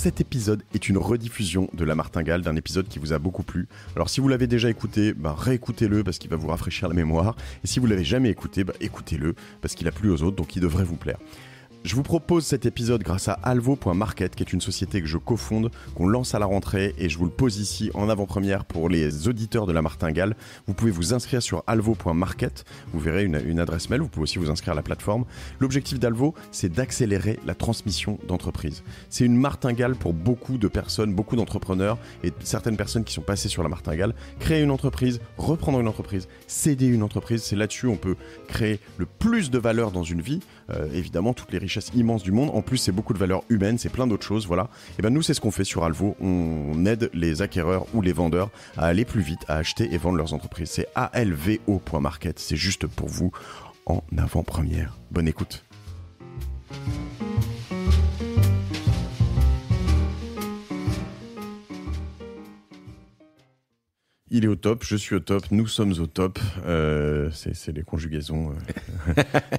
Cet épisode est une rediffusion de La Martingale, d'un épisode qui vous a beaucoup plu. Alors si vous l'avez déjà écouté, réécoutez-le parce qu'il va vous rafraîchir la mémoire. Et si vous l'avez jamais écouté, écoutez-le parce qu'il a plu aux autres, donc il devrait vous plaire. Je vous propose cet épisode grâce à Alvo.market, qui est une société que je cofonde, qu'on lance à la rentrée, et je vous le pose ici en avant-première pour les auditeurs de La Martingale. Vous pouvez vous inscrire sur Alvo.market, vous verrez une adresse mail, vous pouvez aussi vous inscrire à la plateforme. L'objectif d'Alvo, c'est d'accélérer la transmission d'entreprise. C'est une martingale pour beaucoup de personnes, beaucoup d'entrepreneurs et certaines personnes qui sont passées sur la martingale. Créer une entreprise, reprendre une entreprise, céder une entreprise, c'est là-dessus on peut créer le plus de valeur dans une vie. Évidemment, toutes les richesses immenses du monde. En plus, c'est beaucoup de valeurs humaines, c'est plein d'autres choses, voilà. Et ben nous, c'est ce qu'on fait sur Alvo. On aide les acquéreurs ou les vendeurs à aller plus vite, à acheter et vendre leurs entreprises. C'est alvo.market. C'est juste pour vous en avant-première. Bonne écoute. Il est au top, je suis au top, nous sommes au top. C'est les conjugaisons.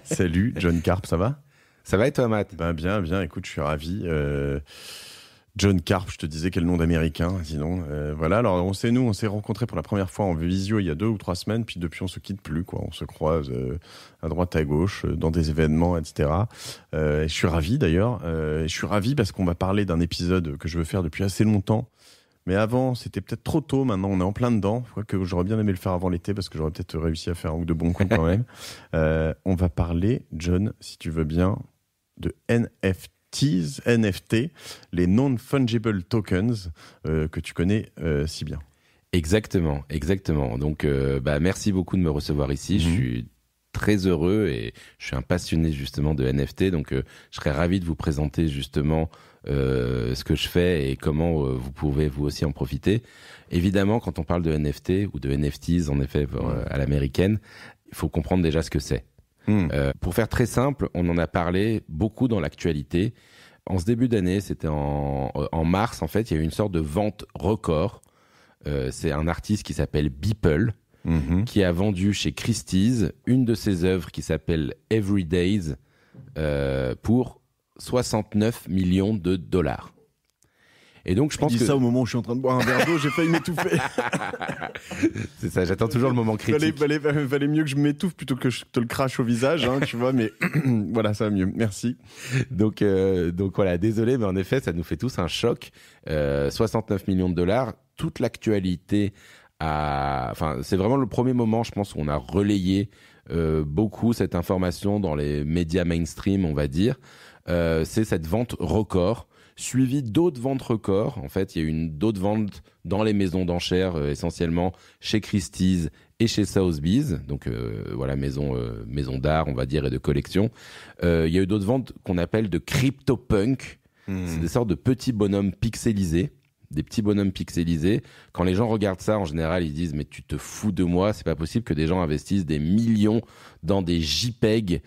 Salut, John Carp, ça va ? Ça va et toi, Matt ? Bien, écoute, je suis ravi. John Carp, je te disais quel nom d'américain, sinon. Voilà, alors on s'est rencontrés pour la première fois en visio il y a 2 ou 3 semaines, puis depuis on se quitte plus, quoi. On se croise à droite, à gauche, dans des événements, etc. Je suis ravi d'ailleurs. Je suis ravi parce qu'on va parler d'un épisode que je veux faire depuis assez longtemps. Mais avant, c'était peut-être trop tôt. Maintenant, on est en plein dedans. Je crois que j'aurais bien aimé le faire avant l'été parce que j'aurais peut-être réussi à faire un ou deux bons coups quand même. On va parler, John, si tu veux bien, de NFT, les non-fungible tokens que tu connais si bien. Exactement. Donc, merci beaucoup de me recevoir ici. Je suis très heureux et je suis un passionné justement de NFT. Donc, je serais ravi de vous présenter justement ce que je fais et comment vous pouvez vous aussi en profiter. Évidemment, quand on parle de NFT ou de NFTs, en effet, à l'américaine, il faut comprendre déjà ce que c'est. Pour faire très simple, on en a parlé beaucoup dans l'actualité. En ce début d'année, c'était en mars, en fait, il y a eu une sorte de vente record. C'est un artiste qui s'appelle Beeple, qui a vendu chez Christie's une de ses œuvres qui s'appelle Every Days pour 69 millions de dollars. Et donc, je pense que... ça au moment où je suis en train de boire un verre d'eau, j'ai failli m'étouffer. C'est ça, j'attends toujours le moment critique. Valait mieux que je m'étouffe plutôt que je te le crache au visage, tu vois, mais voilà, ça va mieux. Merci. Donc voilà, désolé, mais en effet, ça nous fait tous un choc. 69 millions de dollars, toute l'actualité c'est vraiment le premier moment, je pense, où on a relayé beaucoup cette information dans les médias mainstream, on va dire. C'est cette vente record, suivie d'autres ventes records. En fait, il y a eu d'autres ventes dans les maisons d'enchères, essentiellement chez Christie's et chez Sotheby's. Donc maison d'art, on va dire, et de collection. Il y a eu d'autres ventes qu'on appelle de CryptoPunk. C'est des sortes de petits bonhommes pixelisés. Des petits bonhommes pixelisés. Quand les gens regardent ça, en général, ils disent « Mais tu te fous de moi, c'est pas possible que des gens investissent des millions dans des JPEG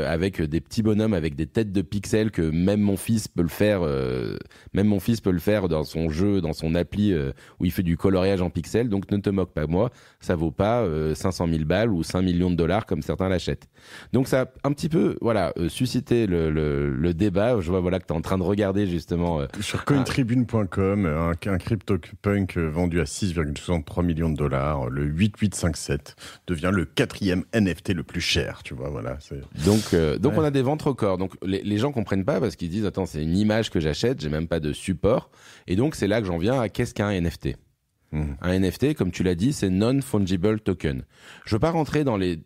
avec des petits bonhommes avec des têtes de pixels que même mon fils peut le faire. Même mon fils peut le faire dans son jeu, dans son appli où il fait du coloriage en pixels. Donc ne te moque pas, moi, ça vaut pas 500 000 balles ou 5 millions de dollars comme certains l'achètent. » Donc ça a un petit peu suscité le débat. Je vois que tu es en train de regarder justement sur cointribune.com un CryptoPunk vendu à 6,63 millions de dollars, le 8857 devient le 4e NFT le plus cher, tu vois. Voilà, donc on a des ventes records. Donc les gens comprennent pas parce qu'ils disent attends, c'est une image que j'achète, j'ai même pas de support. Et donc c'est là que j'en viens à qu'est-ce qu'un NFT. Un NFT, comme tu l'as dit, c'est non-fungible token. Je veux pas rentrer dans les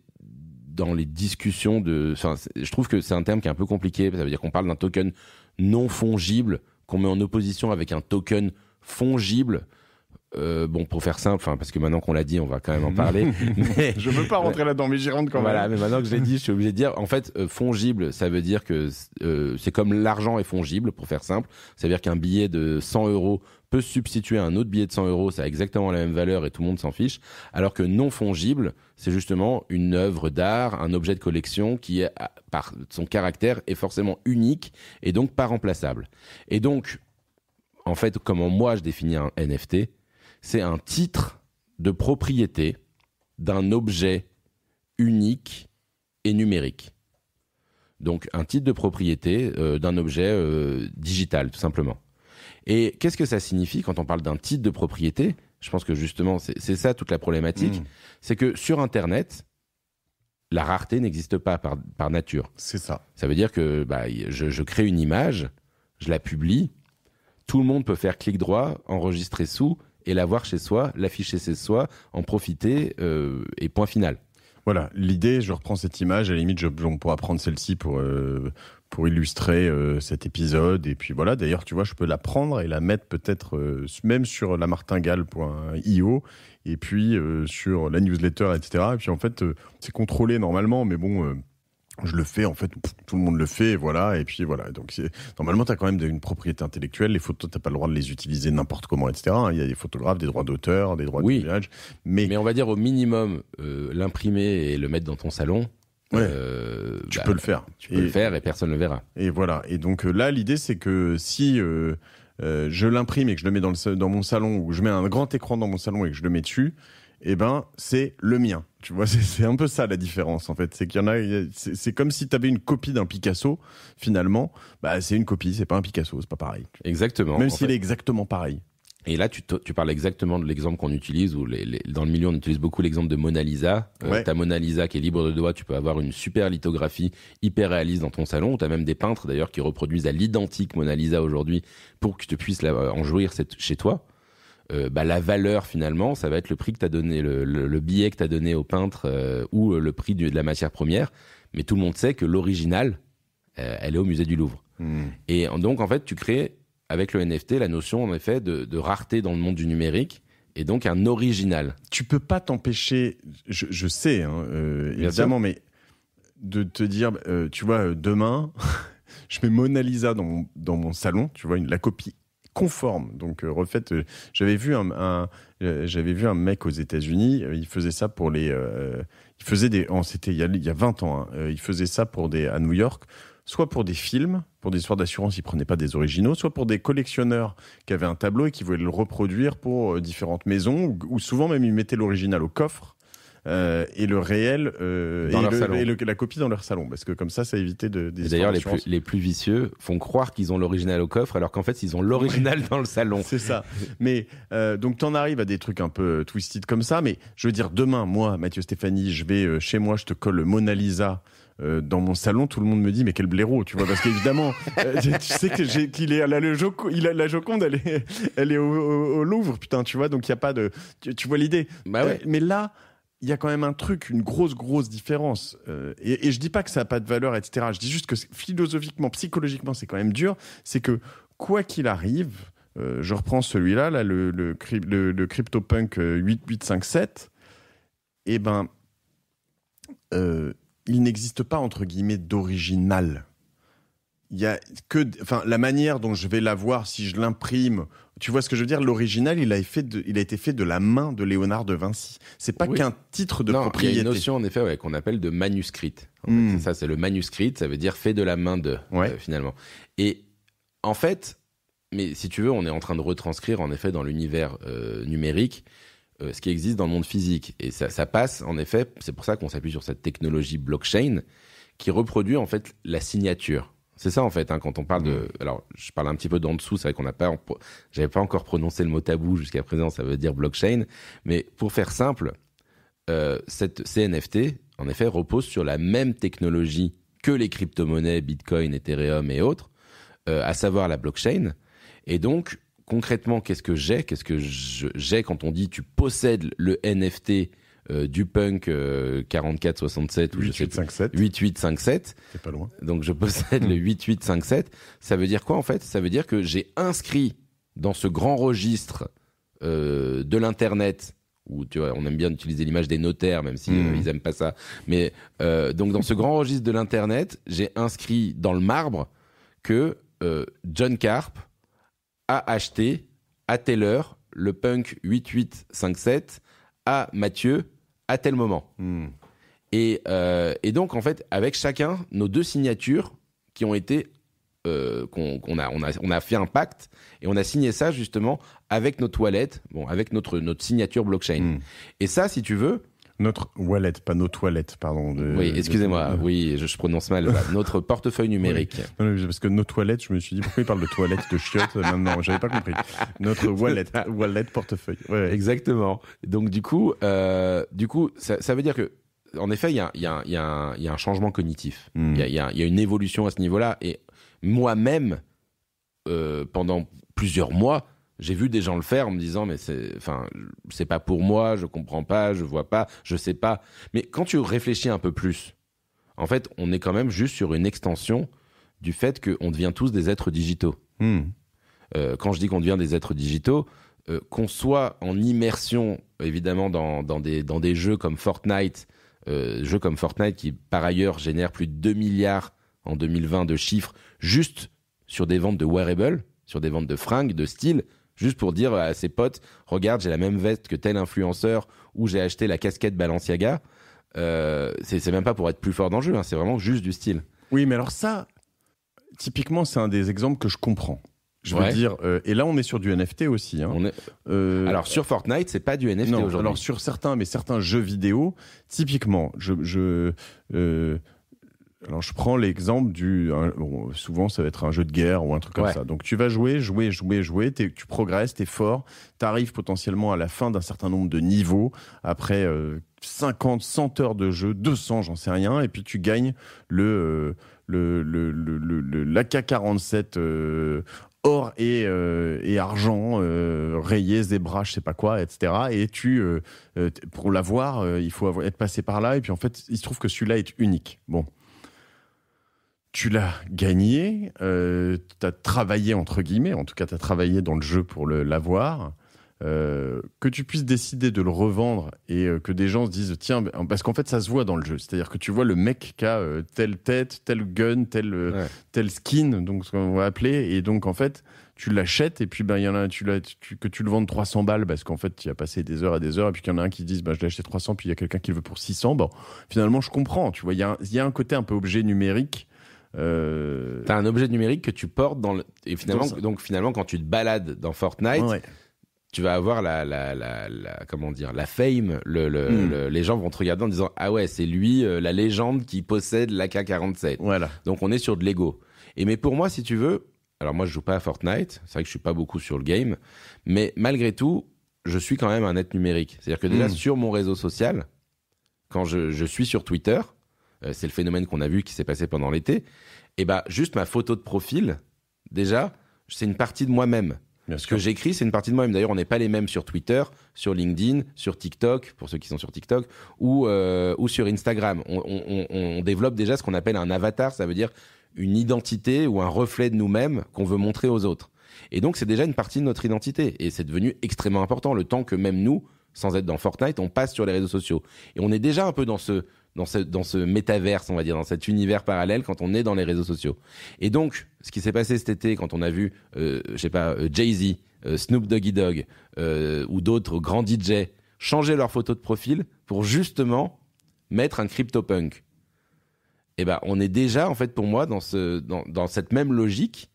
discussions je trouve que c'est un terme qui est un peu compliqué. Ça veut dire qu'on parle d'un token non fongible qu'on met en opposition avec un token fongible. Pour faire simple, parce que maintenant qu'on l'a dit, on va quand même en parler. Mais je veux pas rentrer là-dedans, mais j'y rentre quand même. Voilà, mais maintenant que je l'ai dit, je suis obligé de dire, en fait, fongible, ça veut dire que c'est comme l'argent est fongible, pour faire simple. Ça veut dire qu'un billet de 100 euros peut se substituer à un autre billet de 100 euros, ça a exactement la même valeur et tout le monde s'en fiche. Alors que non fongible, c'est justement une œuvre d'art, un objet de collection qui, par son caractère, est forcément unique et donc pas remplaçable. Et donc, en fait, comment moi je définis un NFT, c'est un titre de propriété d'un objet unique et numérique. Donc un titre de propriété d'un objet digital, tout simplement. Et qu'est-ce que ça signifie quand on parle d'un titre de propriété ? Je pense que justement, c'est ça toute la problématique. C'est que sur Internet, la rareté n'existe pas par nature. C'est ça. Ça veut dire que je crée une image, je la publie, tout le monde peut faire clic droit, enregistrer sous et la voir chez soi, l'afficher chez soi, en profiter et point final. Voilà, l'idée, je reprends cette image, à la limite, on pourra prendre celle-ci pour illustrer cet épisode. Et puis voilà, d'ailleurs, tu vois, je peux la prendre et la mettre peut-être même sur lamartingale.io et puis sur la newsletter, etc. Et puis en fait, c'est contrôlé normalement, mais bon... je le fais, en fait, tout le monde le fait, voilà, et puis voilà. Donc, normalement, tu as quand même une propriété intellectuelle. Les photos, tu n'as pas le droit de les utiliser n'importe comment, etc. Il y a des photographes, des droits d'auteur, des droits d'image. Mais on va dire au minimum, l'imprimer et le mettre dans ton salon. Ouais, tu peux le faire. Tu peux le faire et personne ne le verra. Et voilà. Et donc là, l'idée, c'est que si je l'imprime et que je le mets dans mon salon, ou je mets un grand écran dans mon salon et que je le mets dessus, eh ben, c'est le mien. Tu vois, c'est un peu ça la différence, en fait. C'est qu'il y en a, c'est comme si tu avais une copie d'un Picasso, finalement. Bah, c'est une copie, c'est pas un Picasso, c'est pas pareil. Exactement. Même s'il est exactement pareil. Et là, tu parles exactement de l'exemple qu'on utilise, où dans le milieu, on utilise beaucoup l'exemple de Mona Lisa. Ta Mona Lisa qui est libre de droit, tu peux avoir une super lithographie hyper réaliste dans ton salon. Tu as même des peintres, d'ailleurs, qui reproduisent à l'identique Mona Lisa aujourd'hui pour que tu puisses en jouir chez toi. La valeur finalement, ça va être le prix que t'as donné, le billet que t'as donné au peintre ou le prix de la matière première. Mais tout le monde sait que l'original, elle est au musée du Louvre. Et donc en fait, tu crées avec le NFT la notion en effet de rareté dans le monde du numérique et donc un original. Tu peux pas t'empêcher, je sais, évidemment, mais de te dire, tu vois, demain, je mets Mona Lisa dans mon salon, tu vois, la copie conforme, donc refaite. J'avais vu un mec aux États-Unis, il faisait ça pour les, c'était il y a 20 ans, il faisait ça à New York, soit pour des films, pour des histoires d'assurance, il prenait pas des originaux, soit pour des collectionneurs qui avaient un tableau et qui voulaient le reproduire pour différentes maisons, ou souvent même ils mettaient l'original au coffre. Et le réel la copie dans leur salon, parce que comme ça évitait des d'ailleurs les plus vicieux font croire qu'ils ont l'original au coffre alors qu'en fait ils ont l'original dans le salon. C'est ça. Mais donc t'en arrives à des trucs un peu twisted comme ça, mais je veux dire, demain, moi, Mathieu Stéphanie, je vais chez moi, je te colle le Mona Lisa dans mon salon, tout le monde me dit mais quel blaireau, tu vois, parce qu'évidemment tu sais qu'il est la Joconde, elle est au Louvre, putain, tu vois, donc il y a pas de, tu vois l'idée. Bah ouais. Mais là il y a quand même un truc, une grosse différence. Et je dis pas que ça n'a pas de valeur, etc. Je dis juste que philosophiquement, psychologiquement, c'est quand même dur. C'est que, quoi qu'il arrive, je reprends celui-là, le CryptoPunk 8857, eh ben, il n'existe pas, entre guillemets, d'original. Il y a la manière dont je vais l'avoir, si je l'imprime, tu vois ce que je veux dire, l'original, il a été fait de la main de Léonard de Vinci. C'est pas qu'un titre de propriété. Il y a une notion, en effet, qu'on appelle de manuscrit. En fait, ça, c'est le manuscrit, ça veut dire fait de la main de, finalement. Et en fait, mais si tu veux, on est en train de retranscrire, en effet, dans l'univers numérique, ce qui existe dans le monde physique. Et ça passe, en effet, c'est pour ça qu'on s'appuie sur cette technologie blockchain qui reproduit, en fait, la signature. C'est ça en fait, quand on parle de... Alors, je parle un petit peu d'en dessous, c'est vrai qu'on n'a pas... J'avais pas encore prononcé le mot tabou jusqu'à présent, ça veut dire blockchain. Mais pour faire simple, ces NFT, en effet, reposent sur la même technologie que les crypto-monnaies, Bitcoin, Ethereum et autres, à savoir la blockchain. Et donc, concrètement, qu'est-ce que j'ai quand on dit tu possèdes le NFT du punk 4467 ou 8857. C'est pas loin. Donc je possède le 8857. Ça veut dire quoi en fait ? Ça veut dire que j'ai inscrit dans ce grand registre de l'internet, où tu vois, on aime bien utiliser l'image des notaires, même si ils aiment pas ça. Mais donc dans ce grand registre de l'internet, j'ai inscrit dans le marbre que John Carp a acheté à telle heure le punk 8857 à Mathieu à tel moment. Et donc, en fait, avec chacun, nos deux signatures qui ont été... on a fait un pacte et on a signé ça, justement, avec nos toilettes, avec notre signature blockchain. Et ça, si tu veux... Notre wallet, pas nos toilettes, pardon. Oui, excusez-moi, oui, je prononce mal. Notre portefeuille numérique. Oui. Non, parce que nos toilettes, je me suis dit, pourquoi il parle de toilettes, de chiottes maintenant? J'avais pas compris. Notre wallet, portefeuille. Ouais. Exactement. Donc du coup, ça veut dire que, en effet, il y a un changement cognitif. Il y a une évolution à ce niveau-là. Et moi-même, pendant plusieurs mois, j'ai vu des gens le faire en me disant mais c'est pas pour moi, je comprends pas, je vois pas, je sais pas. Mais quand tu réfléchis un peu plus, en fait, on est quand même juste sur une extension du fait qu'on devient tous des êtres digitaux. Quand je dis qu'on devient des êtres digitaux, qu'on soit en immersion évidemment dans des jeux comme Fortnite, qui par ailleurs génèrent plus de 2 milliards en 2020 de chiffres juste sur des ventes de wearables, sur des ventes de fringues, de style. Juste pour dire à ses potes, regarde, j'ai la même veste que tel influenceur ou j'ai acheté la casquette Balenciaga. C'est même pas pour être plus fort dans le jeu, hein, c'est vraiment juste du style. Oui, mais alors ça, typiquement, c'est un des exemples que je comprends. Je veux dire, et là on est sur du NFT aussi. Hein. Alors sur Fortnite, c'est pas du NFT aujourd'hui. Alors sur certains jeux vidéo, typiquement, alors je prends l'exemple souvent ça va être un jeu de guerre ou un truc comme ça. Donc tu vas jouer, tu progresses, t'es fort, t'arrives potentiellement à la fin d'un certain nombre de niveaux, après 50, 100 heures de jeu, 200, j'en sais rien, et puis tu gagnes l'AK-47 or et argent, rayé, zébra, je sais pas quoi, etc. Et pour l'avoir, il faut être passé par là, et puis en fait, il se trouve que celui-là est unique. Bon. Tu l'as gagné, t'as travaillé entre guillemets, en tout cas t'as travaillé dans le jeu pour l'avoir, que tu puisses décider de le revendre et que des gens se disent tiens, parce qu'en fait ça se voit dans le jeu, c'est-à-dire que tu vois le mec qui a telle tête, tel gun, tel skin, donc ce qu'on va appeler, et donc en fait tu l'achètes et puis il y en a que tu le vendes 300 balles parce qu'en fait tu as passé des heures et des heures, et puis qu'il y en a un qui dit je l'ai acheté 300, puis il y a quelqu'un qui le veut pour 600. Bon, finalement je comprends, tu vois, il y a un côté un peu objet numérique. T'as un objet numérique que tu portes et finalement quand tu te balades dans Fortnite, tu vas avoir la fame, les gens vont te regarder en disant ah ouais, c'est lui la légende qui possède l'AK-47. Voilà. Donc on est sur de l'ego. Mais pour moi, si tu veux, alors moi je joue pas à Fortnite, c'est vrai que je suis pas beaucoup sur le game, mais malgré tout, je suis quand même un être numérique. C'est-à-dire que déjà sur mon réseau social, quand je suis sur Twitter, c'est le phénomène qu'on a vu qui s'est passé pendant l'été, et juste ma photo de profil, déjà, c'est une partie de moi-même. Ce que j'écris, c'est une partie de moi-même. D'ailleurs, on n'est pas les mêmes sur Twitter, sur LinkedIn, sur TikTok, pour ceux qui sont sur TikTok, ou sur Instagram. On développe déjà ce qu'on appelle un avatar, ça veut dire une identité ou un reflet de nous-mêmes qu'on veut montrer aux autres. Et donc, c'est déjà une partie de notre identité. Et c'est devenu extrêmement important, le temps que même nous, sans être dans Fortnite, on passe sur les réseaux sociaux. Et on est déjà un peu dans ce métaverse, on va dire, dans cet univers parallèle quand on est dans les réseaux sociaux. Et donc, ce qui s'est passé cet été quand on a vu, Jay-Z, Snoop Doggy Dogg ou d'autres grands DJ changer leur photo de profil pour justement mettre un CryptoPunk. On est déjà, en fait, pour moi, dans cette même logique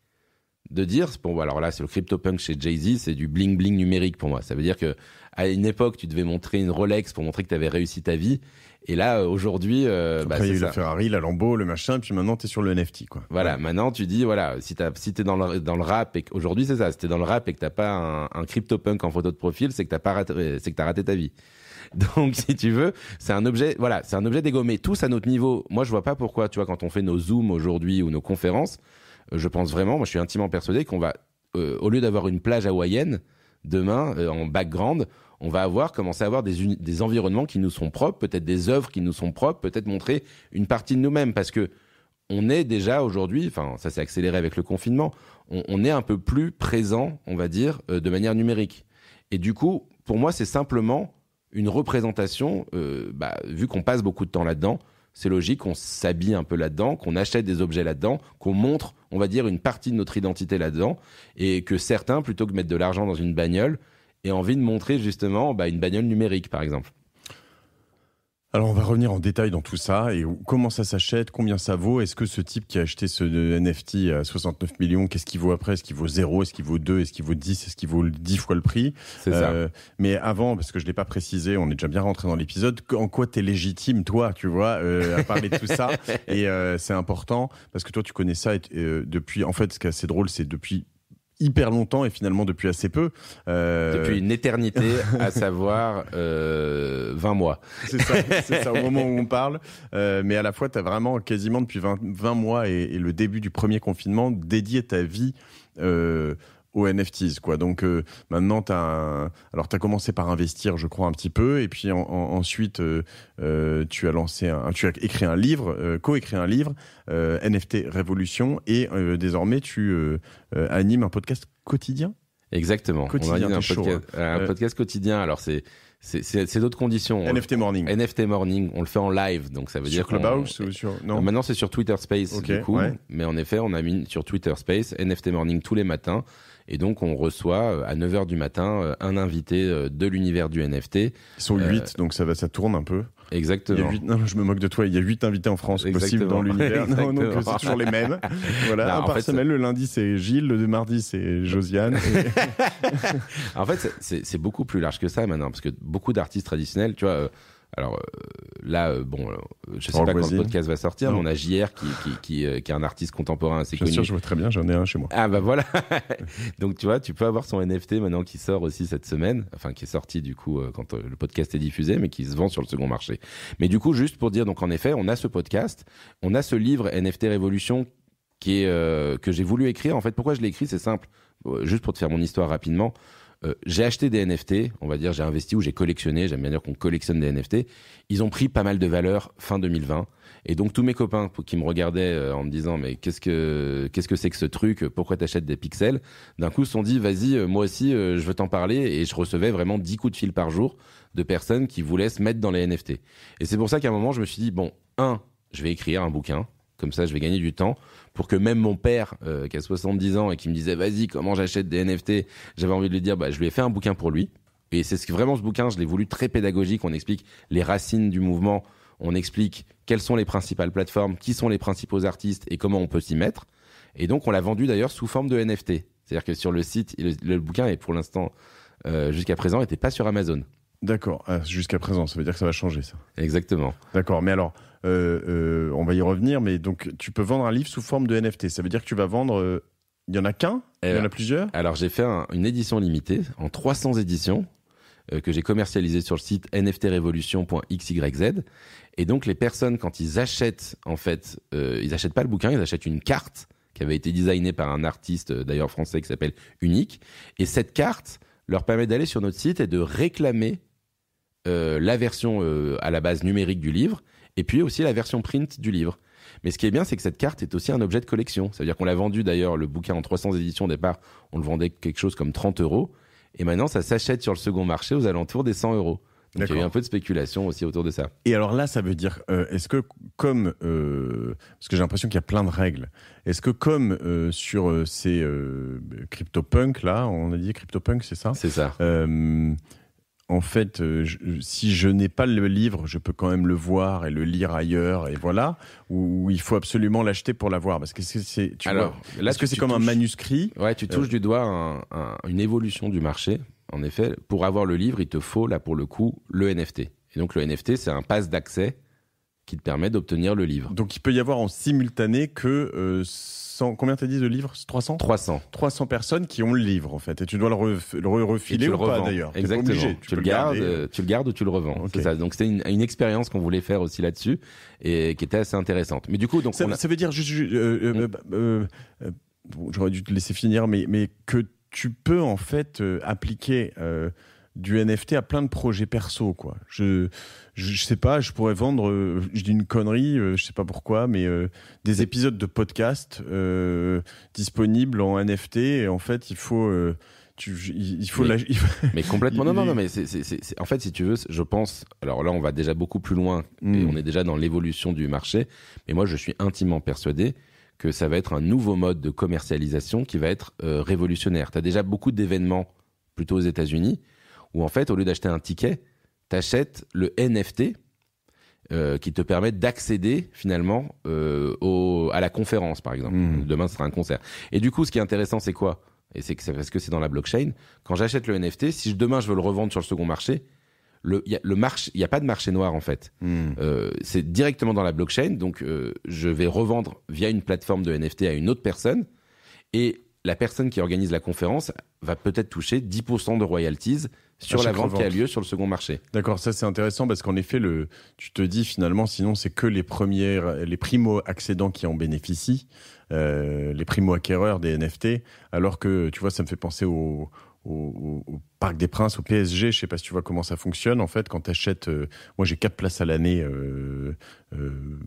de dire, alors là, c'est le CryptoPunk chez Jay-Z, c'est du bling-bling numérique pour moi. Ça veut dire que à une époque, tu devais montrer une Rolex pour montrer que tu avais réussi ta vie. Et là, aujourd'hui, après, il y a eu la Ferrari, la Lambo, le machin, puis maintenant, t'es sur le NFT, quoi. Voilà, maintenant, tu dis, voilà, si t'es dans le rap, et aujourd'hui, c'est ça, si t'es dans le rap et que t'as pas un CryptoPunk en photo de profil, c'est que t'as raté ta vie. Donc, si tu veux, c'est un objet d'ego. Mais tous à notre niveau, moi, je vois pas pourquoi, tu vois, quand on fait nos Zooms aujourd'hui ou nos conférences, je pense vraiment, moi, je suis intimement persuadé qu'on va, au lieu d'avoir une plage hawaïenne, demain, en background, on va commencer à avoir des environnements qui nous sont propres, peut-être des œuvres qui nous sont propres, peut-être montrer une partie de nous-mêmes, parce que on est déjà aujourd'hui, enfin ça s'est accéléré avec le confinement, on est un peu plus présent, on va dire, de manière numérique. Et du coup, pour moi, c'est simplement une représentation, vu qu'on passe beaucoup de temps là-dedans, c'est logique qu'on s'habille un peu là-dedans, qu'on achète des objets là-dedans, qu'on montre, on va dire, une partie de notre identité là-dedans, et que certains, plutôt que de mettre de l'argent dans une bagnole, aient envie de montrer justement une bagnole numérique, par exemple. Alors on va revenir en détail dans tout ça et comment ça s'achète, combien ça vaut, est-ce que ce type qui a acheté ce NFT à 69 millions, qu'est-ce qu'il vaut après, est-ce qu'il vaut 0, est-ce qu'il vaut 2, est-ce qu'il vaut 10, est-ce qu'il vaut 10 fois le prix. C'est ça. Mais avant, parce que je l'ai pas précisé, on est déjà bien rentré dans l'épisode, en quoi t'es légitime toi, tu vois, à parler de tout ça. Et c'est important parce que toi tu connais ça depuis, en fait ce qui est assez drôle c'est depuis hyper longtemps et finalement depuis assez peu. Depuis une éternité, à savoir 20 mois. C'est ça, au moment où on parle. Mais à la fois, tu as vraiment quasiment depuis 20 mois et le début du premier confinement dédié ta vie aux NFTs, quoi. Donc maintenant, alors t'as commencé par investir, je crois, un petit peu, et puis ensuite tu as écrit un livre, co-écrit un livre, NFT Révolution, et désormais tu animes un podcast quotidien. Exactement. Quotidien, on anime un podcast quotidien. Alors c'est d'autres conditions. NFT Morning. NFT Morning, on le fait en live, donc ça veut dire Clubhouse ou sur non. Maintenant c'est sur Twitter Space, okay, du coup, ouais. Mais en effet on a mis sur Twitter Space NFT Morning tous les matins, et donc on reçoit à 9h du matin un invité de l'univers du NFT. Ils sont 8, donc ça tourne un peu. Exactement. Non, je me moque de toi, il y a 8 invités en France possibles dans l'univers. Non, donc c'est toujours les mêmes. Voilà, non, un par semaine, le lundi c'est Gilles, le mardi c'est Josiane. En fait, c'est beaucoup plus large que ça maintenant, parce que beaucoup d'artistes traditionnels, tu vois, je sais pas quand le podcast va sortir, mais on a JR qui est un artiste contemporain assez connu. Bien sûr, je vois très bien, j'en ai un chez moi. Ah bah voilà. Donc tu vois, tu peux avoir son NFT maintenant qui sort aussi cette semaine, enfin qui est sorti du coup quand le podcast est diffusé, mais qui se vend sur le second marché. Mais du coup, juste pour dire, donc en effet, on a ce podcast, on a ce livre NFT Révolution qui est que j'ai voulu écrire. En fait, pourquoi je l'ai écrit, c'est simple. Juste pour te faire mon histoire rapidement. J'ai acheté des NFT, on va dire, j'ai investi ou j'ai collectionné, j'aime bien dire qu'on collectionne des NFT. Ils ont pris pas mal de valeur fin 2020. Et donc tous mes copains qui me regardaient en me disant mais qu'est-ce que c'est que ce truc, pourquoi t'achètes des pixels, d'un coup se sont dit vas-y, moi aussi je veux t'en parler, et je recevais vraiment 10 coups de fil par jour de personnes qui voulaient se mettre dans les NFT. Et c'est pour ça qu'à un moment je me suis dit bon, je vais écrire un bouquin. Comme ça, je vais gagner du temps pour que même mon père, qui a 70 ans et qui me disait « Vas-y, comment j'achète des NFT ?» J'avais envie de lui dire « Je lui ai fait un bouquin pour lui. » Et c'est vraiment ce bouquin, je l'ai voulu très pédagogique. On explique les racines du mouvement. On explique quelles sont les principales plateformes, qui sont les principaux artistes et comment on peut s'y mettre. Et donc, on l'a vendu d'ailleurs sous forme de NFT. C'est-à-dire que sur le site, le bouquin est pour l'instant, jusqu'à présent, n'était pas sur Amazon. D'accord, jusqu'à présent, ça veut dire que ça va changer, ça. Exactement. D'accord, mais alors, on va y revenir, mais donc tu peux vendre un livre sous forme de NFT, ça veut dire que tu vas vendre, il y en a qu'un ? Il y en a plusieurs ? Alors j'ai fait une édition limitée, en 300 éditions, que j'ai commercialisée sur le site nftrevolution.xyz, et donc les personnes, quand ils achètent, en fait, ils achètent pas le bouquin, ils achètent une carte qui avait été designée par un artiste, d'ailleurs français, qui s'appelle Unique, et cette carte leur permet d'aller sur notre site et de réclamer la version à la base numérique du livre, et puis aussi la version print du livre. Mais ce qui est bien, c'est que cette carte est aussi un objet de collection. Ça veut dire qu'on l'a vendu d'ailleurs, le bouquin en 300 éditions au départ, on le vendait quelque chose comme 30 €, et maintenant ça s'achète sur le second marché aux alentours des 100 €. Donc il y a eu un peu de spéculation aussi autour de ça. Et alors là, ça veut dire, est-ce que comme, parce que j'ai l'impression qu'il y a plein de règles, est-ce que comme sur ces CryptoPunk là, on a dit CryptoPunk, c'est ça ? C'est ça. En fait, si je n'ai pas le livre, je peux quand même le voir et le lire ailleurs, et voilà. Ou il faut absolument l'acheter pour l'avoir, parce que c'est. Est-ce que c'est comme un manuscrit ? Ouais, tu touches du doigt une évolution du marché. En effet, pour avoir le livre, il te faut là pour le coup le NFT. Et donc le NFT, c'est un pass d'accès qui te permet d'obtenir le livre. Donc il peut y avoir en simultané que combien t'as dit de livres ? 300 ? 300 personnes qui ont le livre en fait, et tu dois le refiler ou pas d'ailleurs. Exactement. Tu le gardes ou tu le revends. Okay. C'est ça. Donc c'était une expérience qu'on voulait faire aussi là-dessus et qui était assez intéressante. Mais du coup, donc ça veut dire juste, j'aurais dû te laisser finir, mais que tu peux en fait appliquer du NFT à plein de projets perso, quoi. Je sais pas, je pourrais vendre, je dis une connerie, je sais pas pourquoi, mais des épisodes de podcast disponibles en NFT, et en fait, il faut mais complètement non, mais c'est en fait, si tu veux, je pense, alors là on va déjà beaucoup plus loin et on est déjà dans l'évolution du marché, mais moi je suis intimement persuadé que ça va être un nouveau mode de commercialisation qui va être révolutionnaire. Tu as déjà beaucoup d'événements plutôt aux États-Unis où en fait, au lieu d'acheter un ticket, t'achètes le NFT, qui te permettent d'accéder finalement à la conférence, par exemple. Demain, ce sera un concert. Et du coup, ce qui est intéressant, c'est quoi ? Et c'est parce que c'est dans la blockchain. Quand j'achète le NFT, si demain je veux le revendre sur le second marché, il y a pas de marché noir en fait. C'est directement dans la blockchain. Donc, je vais revendre via une plateforme de NFT à une autre personne. Et la personne qui organise la conférence va peut-être toucher 10% de royalties sur la vente qui a lieu sur le second marché. D'accord, ça c'est intéressant parce qu'en effet, tu te dis finalement, sinon c'est que les primo-accédants qui en bénéficient, les primo-acquéreurs des NFT, alors que tu vois, ça me fait penser au Parc des Princes, au PSG. Je sais pas si tu vois comment ça fonctionne. En fait, quand tu achètes, moi j'ai 4 places à l'année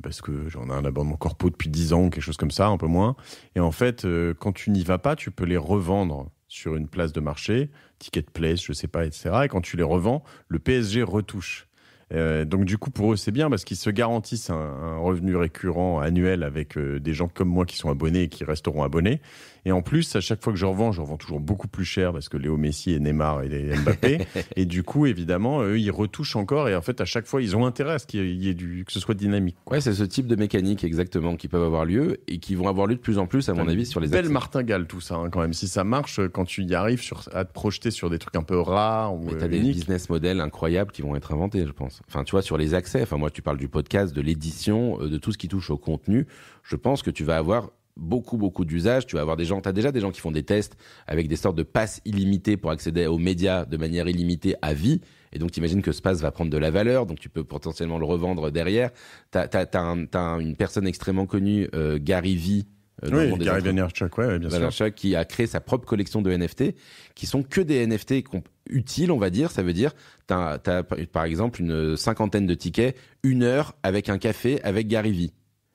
parce que j'en ai un abonnement corpo depuis 10 ans, quelque chose comme ça, un peu moins. Et en fait, quand tu n'y vas pas, tu peux les revendre sur une place de marché, ticket place, je sais pas, etc. Et quand tu les revends, le PSG retouche. Donc du coup, pour eux, c'est bien parce qu'ils se garantissent un revenu récurrent annuel avec des gens comme moi qui sont abonnés et qui resteront abonnés. Et en plus, à chaque fois que je revends toujours beaucoup plus cher parce que Léo Messi et Neymar et Mbappé. Et du coup, évidemment, eux, ils retouchent encore. Et en fait, à chaque fois, ils ont intérêt à ce qu'il y ait que ce soit dynamique, quoi. Ouais, c'est ce type de mécanique exactement qui peuvent avoir lieu et qui vont avoir lieu de plus en plus, à mon avis, sur les belle martingale, tout ça, hein, quand même. Si ça marche, quand tu y arrives à te projeter sur des trucs un peu rares ou t'as des business models incroyables qui vont être inventés, je pense. Enfin, tu vois, sur les accès, moi, tu parles du podcast, de l'édition, de tout ce qui touche au contenu. Je pense que tu vas avoir beaucoup d'usages. Tu vas avoir t'as déjà des gens qui font des tests avec des sortes de passes illimitées pour accéder aux médias de manière illimitée à vie. Et donc, t'imagines que ce pass va prendre de la valeur, donc tu peux potentiellement le revendre derrière. T'as une personne extrêmement connue, Gary V. Oui, Gary Vaynerchuk, ouais, bien sûr. Qui a créé sa propre collection de NFT, qui sont que des NFT utiles, on va dire. Ça veut dire, t'as par exemple une 50aine de tickets, 1 heure avec un café avec Gary V.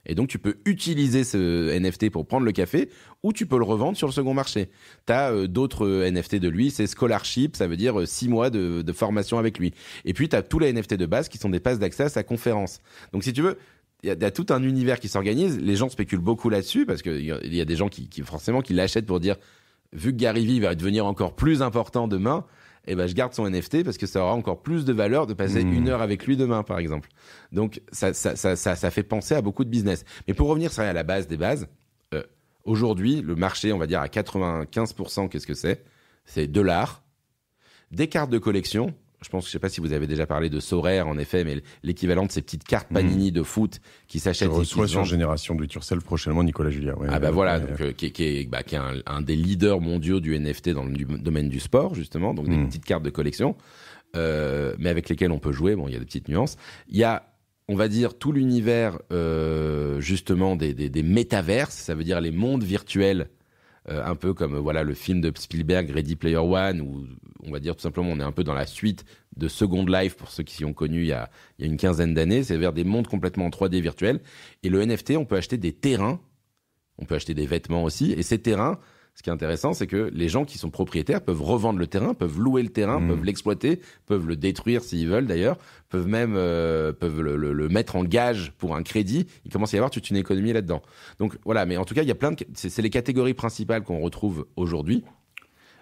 Et donc, tu peux utiliser ce NFT pour prendre le café ou tu peux le revendre sur le second marché. Tu as d'autres NFT de lui, c'est Scholarship, ça veut dire 6 mois de formation avec lui. Et puis, tu as tous les NFT de base qui sont des passes d'accès à sa conférence. Donc, si tu veux, il y a tout un univers qui s'organise. Les gens spéculent beaucoup là-dessus parce qu'il y a des gens qui forcément qui l'achètent pour dire, vu que Gary Vee va devenir encore plus important demain, eh ben, je garde son NFT parce que ça aura encore plus de valeur de passer 1 heure avec lui demain, par exemple. Donc, ça fait penser à beaucoup de business. Mais pour revenir à la base des bases, aujourd'hui, le marché, on va dire à 95%, qu'est-ce que c'est ? C'est de l'art, des cartes de collection. Je sais pas si vous avez déjà parlé de Sorare, en effet, mais l'équivalent de ces petites cartes Panini de foot qui s'achètent. Je reçois sur Génération Do It Yourself prochainement Nicolas Julia. Ouais, donc qui est un des leaders mondiaux du NFT dans le domaine du sport, justement, donc des petites cartes de collection, mais avec lesquelles on peut jouer. Bon, il y a des petites nuances. Il y a, on va dire, tout l'univers justement des métaverses, ça veut dire les mondes virtuels. Un peu comme le film de Spielberg, Ready Player One, où on va dire tout simplement on est un peu dans la suite de Second Life pour ceux qui ont connu il y a une quinzaine d'années. C'est vers des mondes complètement en 3D virtuels. Et le NFT, on peut acheter des terrains, on peut acheter des vêtements aussi. Et ces terrains, ce qui est intéressant, c'est que les gens qui sont propriétaires peuvent revendre le terrain, peuvent louer le terrain, peuvent l'exploiter, peuvent le détruire s'ils veulent d'ailleurs, peuvent même le mettre en gage pour un crédit. Il commence à y avoir toute une économie là-dedans. Donc voilà, mais en tout cas, il y a c'est les catégories principales qu'on retrouve aujourd'hui.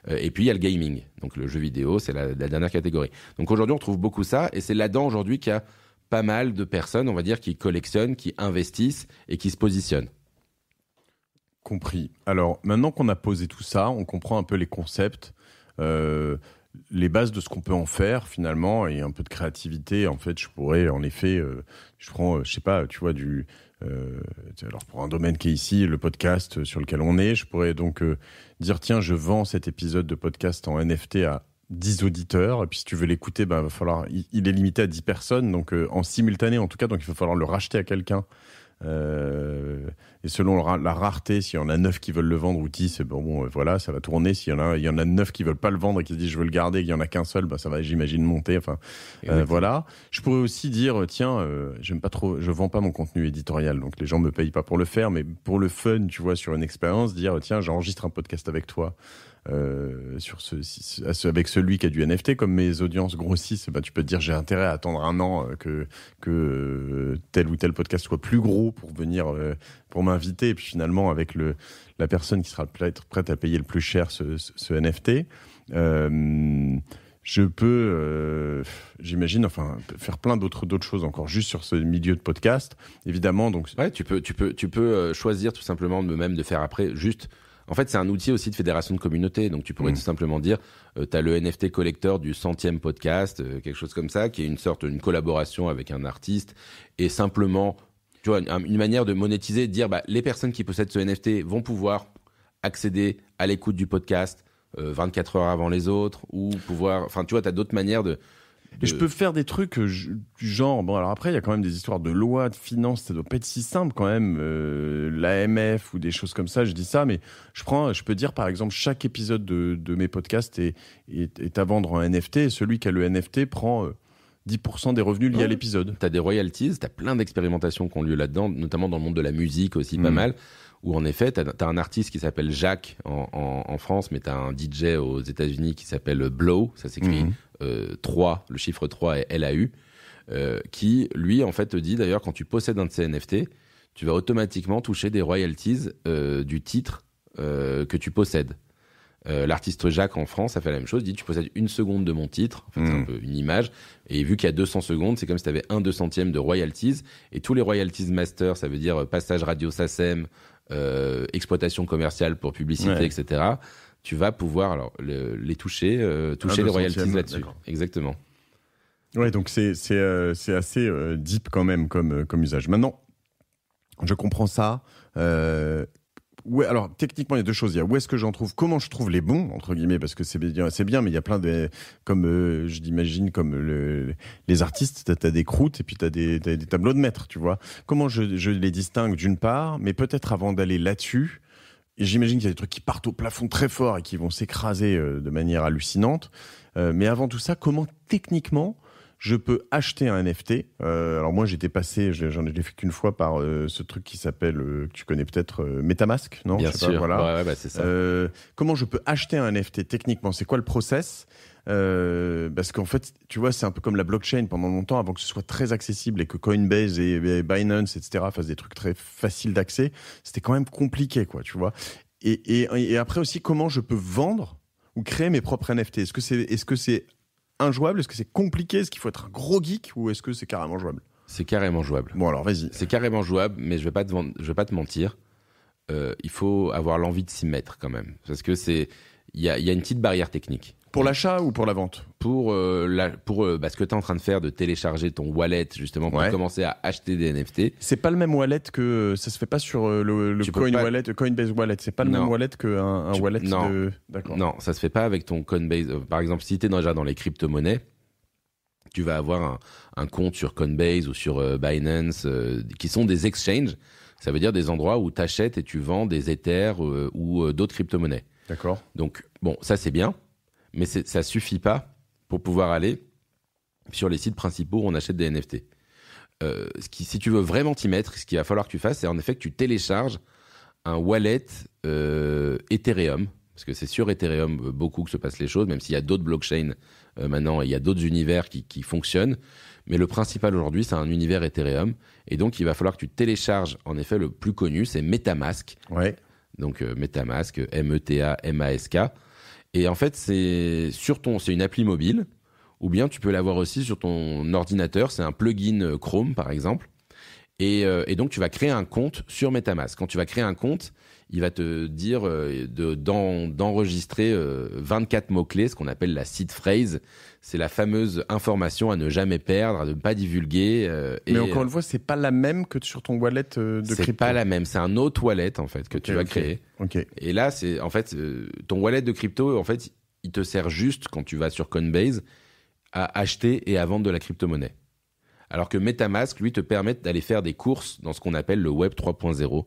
Et puis il y a le gaming, donc le jeu vidéo, c'est la dernière catégorie. Donc aujourd'hui, on trouve beaucoup ça, et c'est là-dedans aujourd'hui qu'il y a pas mal de personnes, on va dire, qui collectionnent, qui investissent et qui se positionnent. Compris. Alors, maintenant qu'on a posé tout ça, on comprend un peu les concepts, les bases de ce qu'on peut en faire, finalement, et un peu de créativité. En fait, je pourrais, en effet, je prends, je sais pas, tu vois, alors, pour un domaine qui est ici, le podcast sur lequel on est, je pourrais donc dire, tiens, je vends cet épisode de podcast en NFT à 10 auditeurs, et puis si tu veux l'écouter, va falloir, il est limité à 10 personnes, donc en simultané, en tout cas, donc il va falloir le racheter à quelqu'un. Et selon la rareté, s'il y en a 9 qui veulent le vendre ou 10, voilà, ça va tourner. S'il y en a 9 qui veulent pas le vendre et qui se disent je veux le garder et qu'il y en a qu'un seul, ça va, j'imagine, monter. Enfin, voilà. Je pourrais aussi dire, tiens, j'aime pas trop, je vends pas mon contenu éditorial, donc les gens me payent pas pour le faire, mais pour le fun, tu vois, sur une expérience, dire tiens, j'enregistre un podcast avec toi. Avec celui qui a du NFT, comme mes audiences grossissent, tu peux te dire j'ai intérêt à attendre 1 an que tel ou tel podcast soit plus gros pour venir pour m'inviter, et puis finalement avec la personne qui sera prête à payer le plus cher ce NFT. Je peux, j'imagine, faire plein d'autres choses encore juste sur ce milieu de podcast, évidemment. Donc, ouais, tu peux choisir tout simplement de faire après juste. En fait, c'est un outil aussi de fédération de communauté. Donc, tu pourrais tout simplement dire, tu as le NFT collector du 100e podcast, quelque chose comme ça, qui est une collaboration avec un artiste. Et simplement, tu vois, une manière de monétiser, de dire, les personnes qui possèdent ce NFT vont pouvoir accéder à l'écoute du podcast 24 heures avant les autres, ou pouvoir... Enfin, tu vois, tu as d'autres manières de... Et je peux faire des trucs du genre... Bon, alors après, il y a quand même des histoires de loi, de finances, ça doit pas être si simple quand même. L'AMF ou des choses comme ça, je dis ça, mais je peux dire, par exemple, chaque épisode de mes podcasts est à vendre en NFT, et celui qui a le NFT prend 10% des revenus liés à l'épisode. Tu as des royalties, tu as plein d'expérimentations qui ont lieu là-dedans, notamment dans le monde de la musique aussi, pas mal, où en effet, tu as un artiste qui s'appelle Jacques en France, mais tu as un DJ aux États-Unis qui s'appelle Blow, ça s'écrit 3, le chiffre 3 est LAU, qui, lui, en fait, te dit d'ailleurs, quand tu possèdes un de ces NFT, tu vas automatiquement toucher des royalties du titre que tu possèdes. L'artiste Jacques en France a fait la même chose, il dit tu possèdes 1 seconde de mon titre, en fait, c'est un peu une image, et vu qu'il y a 200 secondes, c'est comme si tu avais 1/200 de royalties, et tous les royalties master, ça veut dire passage radio SACEM, exploitation commerciale pour publicité, etc. Tu vas pouvoir les toucher les royalties là-dessus. D'accord. Exactement. Ouais, donc c'est assez deep quand même comme usage. Maintenant, je comprends ça. Ouais, alors techniquement il y a 2 choses. Il y a où est-ce que j'en trouve, comment je trouve les bons entre guillemets, parce que c'est bien, mais il y a plein de je l'imagine comme les artistes, t'as des croûtes et puis t'as des tableaux de maître, tu vois. Comment je les distingue d'une part, mais peut-être avant d'aller là-dessus. Et j'imagine qu'il y a des trucs qui partent au plafond très fort et qui vont s'écraser de manière hallucinante. Mais avant tout ça, comment techniquement je peux acheter un NFT. Alors moi, j'étais passé, j'en ai fait qu'une fois par ce truc qui s'appelle, que tu connais peut-être, MetaMask, non? Bien sûr. Voilà. Ouais, c'est ça. Comment je peux acheter un NFT techniquement? C'est quoi le process? Parce qu'en fait, tu vois, c'est un peu comme la blockchain pendant longtemps, avant que ce soit très accessible et que Coinbase et Binance, etc., fassent des trucs très faciles d'accès. C'était quand même compliqué, quoi, tu vois. Et après aussi, comment je peux vendre ou créer mes propres NFT? Est-ce que c'est injouable? Est-ce que c'est compliqué? Est-ce qu'il faut être un gros geek ou est-ce que c'est carrément jouable? C'est carrément jouable. Bon, alors vas-y. C'est carrément jouable, mais je vais pas te mentir. Il faut avoir l'envie de s'y mettre quand même, parce que il y a une petite barrière technique. Pour l'achat ou pour la vente? Pour ce que tu es en train de faire, de télécharger ton wallet justement pour commencer à acheter des NFT. C'est pas le même wallet que ça se fait pas sur le Coinbase Wallet. C'est pas le même wallet qu'un wallet de. D'accord. Non, ça se fait pas avec ton Coinbase. Par exemple, si tu es déjà dans les crypto-monnaies, tu vas avoir un compte sur Coinbase ou sur Binance, qui sont des exchanges. Ça veut dire des endroits où tu achètes et tu vends des Ethers ou d'autres crypto-monnaies. D'accord. Donc bon, ça c'est bien. Mais ça suffit pas pour pouvoir aller sur les sites principaux où on achète des NFT. Si tu veux vraiment t'y mettre, ce qu'il va falloir que tu fasses, c'est en effet que tu télécharges un wallet Ethereum, parce que c'est sur Ethereum beaucoup que se passent les choses, même s'il y a d'autres blockchains maintenant, il y a d'autres univers qui fonctionnent. Mais le principal aujourd'hui, c'est un univers Ethereum. Et donc, il va falloir que tu télécharges, en effet, le plus connu, c'est MetaMask. Ouais. Donc, MetaMask, METAMASK. Et en fait, c'est une appli mobile, ou bien tu peux l'avoir aussi sur ton ordinateur. C'est un plugin Chrome, par exemple. Et donc, tu vas créer un compte sur MetaMask. Quand tu vas créer un compte, il va te dire d'enregistrer 24 mots-clés, ce qu'on appelle la seed phrase. C'est la fameuse information à ne jamais perdre, à ne pas divulguer. Mais encore une fois, c'est pas la même que sur ton wallet de crypto. C'est pas la même, c'est un autre wallet en fait que tu vas créer. Okay. Et là, c'est en fait ton wallet de crypto, en fait, il te sert juste quand tu vas sur Coinbase à acheter et à vendre de la crypto-monnaie. Alors que MetaMask, lui, te permet d'aller faire des courses dans ce qu'on appelle le Web 3.0.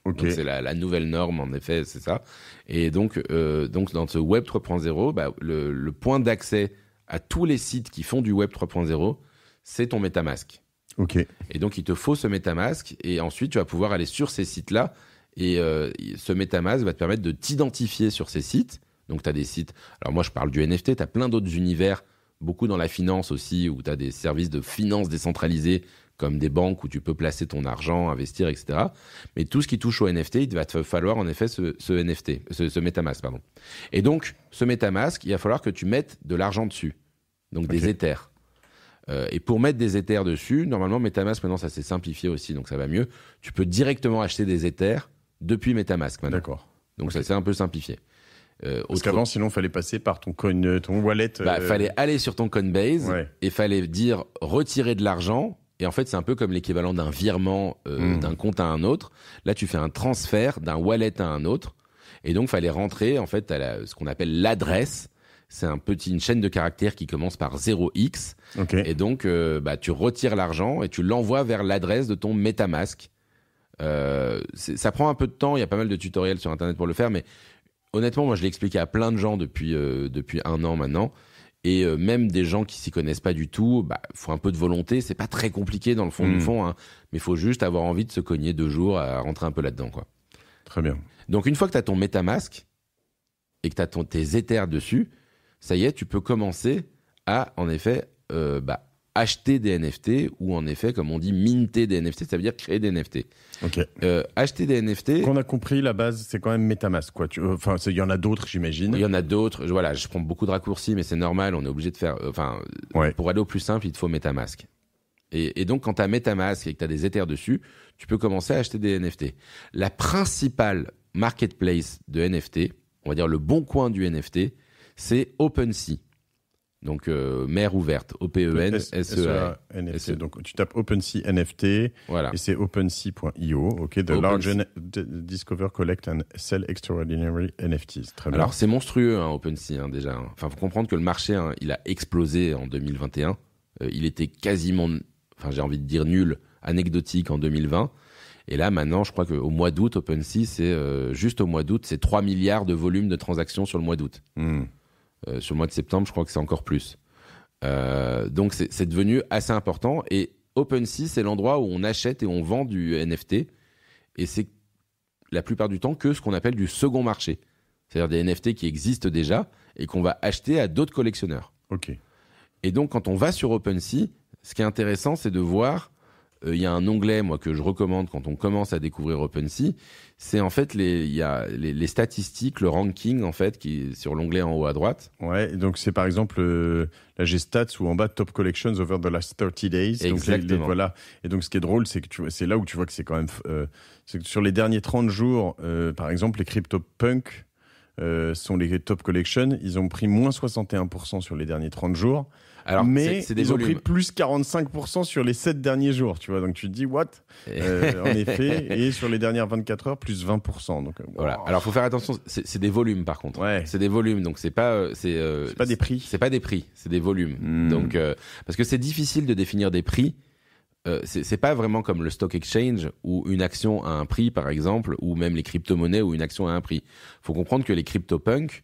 Okay. Donc c'est la nouvelle norme, en effet, c'est ça. Et donc dans ce Web 3.0, le point d'accès à tous les sites qui font du Web 3.0, c'est ton MetaMask. Ok. Et donc il te faut ce MetaMask, et ensuite tu vas pouvoir aller sur ces sites-là, et ce MetaMask va te permettre de t'identifier sur ces sites. Donc tu as des sites, alors moi je parle du NFT, tu as plein d'autres univers, beaucoup dans la finance aussi, où tu as des services de finance décentralisés comme des banques où tu peux placer ton argent, investir, etc. Mais tout ce qui touche au NFT, il va te falloir en effet ce MetaMask, pardon. Et donc, ce MetaMask, il va falloir que tu mettes de l'argent dessus, donc des Ethers. Et pour mettre des Ethers dessus, normalement, MetaMask, maintenant, ça s'est simplifié aussi, donc ça va mieux. Tu peux directement acheter des Ethers depuis MetaMask maintenant. D'accord. Donc ça s'est un peu simplifié. Parce qu'avant, sinon, il fallait passer par ton wallet. Fallait aller sur ton Coinbase et fallait dire retirer de l'argent. Et en fait, c'est un peu comme l'équivalent d'un virement d'un compte à un autre. Là, tu fais un transfert d'un wallet à un autre. Et donc, fallait rentrer en fait à ce qu'on appelle l'adresse. C'est une chaîne de caractères qui commence par 0x. Okay. Et donc, tu retires l'argent et tu l'envoies vers l'adresse de ton MetaMask. Ça prend un peu de temps. Il y a pas mal de tutoriels sur Internet pour le faire, mais honnêtement, moi, je l'ai expliqué à plein de gens depuis 1 an maintenant. Et même des gens qui s'y connaissent pas du tout, faut un peu de volonté. C'est pas très compliqué dans le fond du fond, hein, mais il faut juste avoir envie de se cogner 2 jours à rentrer un peu là-dedans, quoi. Très bien. Donc, une fois que tu as ton MetaMask et que tu as tes Ethers dessus, ça y est, tu peux commencer à, en effet, acheter des NFT ou, en effet, comme on dit, minter des NFT, ça veut dire créer des NFT. Ok. Acheter des NFT... Qu'on a compris, la base, c'est quand même MetaMask, quoi. Il y en a d'autres, j'imagine. Il y en a d'autres. Voilà, je prends beaucoup de raccourcis, mais c'est normal, on est obligé de faire... Pour aller au plus simple, il te faut MetaMask. Et donc, quand tu as MetaMask et que tu as des Ethers dessus, tu peux commencer à acheter des NFT. La principale marketplace de NFT, on va dire le bon coin du NFT, c'est OpenSea. Donc, mer ouverte, OpenSea. NFT. Donc, tu tapes OpenSea NFT, voilà. Et c'est OpenSea.io, ok, The Large Discover, Collect and Sell Extraordinary NFTs. Très bien. Alors, c'est monstrueux, OpenSea, déjà. Enfin, faut comprendre que le marché, il a explosé en 2021. Il était quasiment, j'ai envie de dire nul, anecdotique en 2020. Et là, maintenant, je crois qu'au mois d'août, OpenSea, c'est juste au mois d'août, c'est 3 milliards de volume de transactions sur le mois d'août. Sur le mois de septembre, je crois que c'est encore plus. Donc, c'est devenu assez important. Et OpenSea, c'est l'endroit où on achète et on vend du NFT. Et c'est la plupart du temps que ce qu'on appelle du second marché. C'est-à-dire des NFT qui existent déjà et qu'on va acheter à d'autres collectionneurs. Ok. Et donc, quand on va sur OpenSea, ce qui est intéressant, c'est de voir... Il y a un onglet, moi, que je recommande quand on commence à découvrir OpenSea. C'est en fait il y a les statistiques, le ranking, en fait, qui est sur l'onglet en haut à droite. Ouais, donc c'est par exemple la G-Stats ou en bas Top Collections over the last 30 days. Exactement. Donc voilà. Et donc ce qui est drôle, c'est que c'est là où tu vois que c'est quand même. C'est que sur les derniers 30 jours, par exemple, les CryptoPunk sont les Top Collections. Ils ont pris moins 61% sur les derniers 30 jours. Alors, mais c'est des ils volumes. ont pris plus 45% sur les 7 derniers jours, tu vois. Donc tu te dis, what en effet. Et sur les dernières 24 heures, plus 20%. Donc, voilà. Alors, faut faire attention. C'est des volumes, par contre. Ouais. C'est des volumes. Donc, c'est pas des prix. C'est pas des prix. C'est des volumes. Donc, parce que c'est difficile de définir des prix. C'est pas vraiment comme le stock exchange où une action a un prix, par exemple, ou même les crypto-monnaies où une action a un prix. Faut comprendre que les CryptoPunk,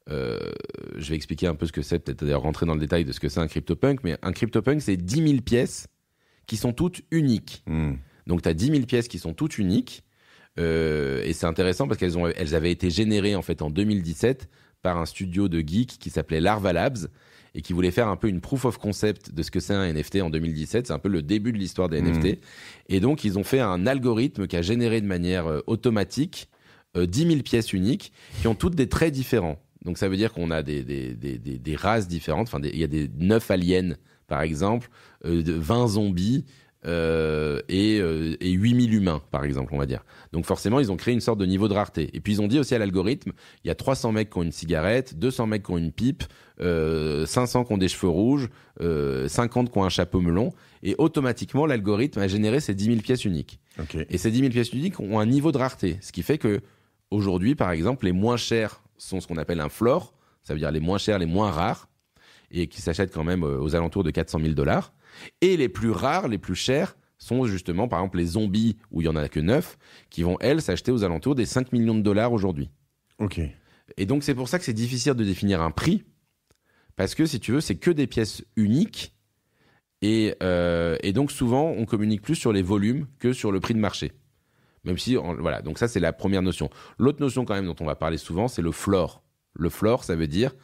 je vais expliquer un peu ce que c'est, peut-être d'ailleurs rentrer dans le détail de ce que c'est un CryptoPunk, mais un CryptoPunk, c'est 10 000 pièces qui sont toutes uniques. Donc, tu as 10 000 pièces qui sont toutes uniques, et c'est intéressant parce qu'elles avaient été générées en fait en 2017 par un studio de geeks qui s'appelait Larva Labs et qui voulait faire un peu une proof of concept de ce que c'est un NFT en 2017. C'est un peu le début de l'histoire des NFT. Et donc, ils ont fait un algorithme qui a généré de manière automatique 10 000 pièces uniques qui ont toutes des traits différents. Donc, ça veut dire qu'on a des races différentes. Enfin, il y a des 9 aliens, par exemple, 20 zombies et 8000 humains, par exemple, on va dire. Donc, forcément, ils ont créé une sorte de niveau de rareté. Et puis, ils ont dit aussi à l'algorithme, il y a 300 mecs qui ont une cigarette, 200 mecs qui ont une pipe, 500 qui ont des cheveux rouges, 50 qui ont un chapeau melon. Et automatiquement, l'algorithme a généré ces 10 000 pièces uniques. Okay. Et ces 10 000 pièces uniques ont un niveau de rareté. Ce qui fait que aujourd'hui, par exemple, les moins chers sont ce qu'on appelle un floor, ça veut dire les moins chers, les moins rares, et qui s'achètent quand même aux alentours de $400 000. Et les plus rares, les plus chers, sont justement, par exemple, les zombies, où il y en a que 9, qui vont, elles, s'acheter aux alentours des $5 millions aujourd'hui. Ok. Et donc, c'est pour ça que c'est difficile de définir un prix, parce que, si tu veux, c'est que des pièces uniques, et donc, souvent, on communique plus sur les volumes que sur le prix de marché. Même si, voilà, donc ça, c'est la première notion. L'autre notion, quand même, dont on va parler souvent, c'est le floor. Le floor, ça veut dire,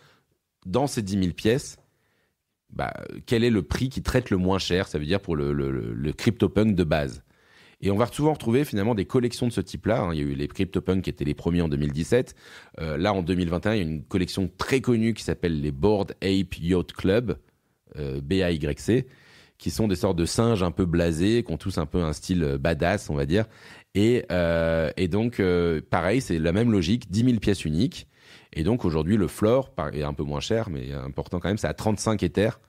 dans ces 10 000 pièces, quel est le prix qui traite le moins cher, ça veut dire pour le CryptoPunk de base. Et on va souvent retrouver finalement des collections de ce type-là. Il y a eu les CryptoPunk qui étaient les premiers en 2017. Là, en 2021, il y a une collection très connue qui s'appelle les Bored Ape Yacht Club, BAYC, qui sont des sortes de singes un peu blasés, qui ont tous un peu un style badass, on va dire. Et donc, pareil, c'est la même logique, 10 000 pièces uniques. Et donc, aujourd'hui, le floor est un peu moins cher, mais important quand même, c'est à 35 Ethers.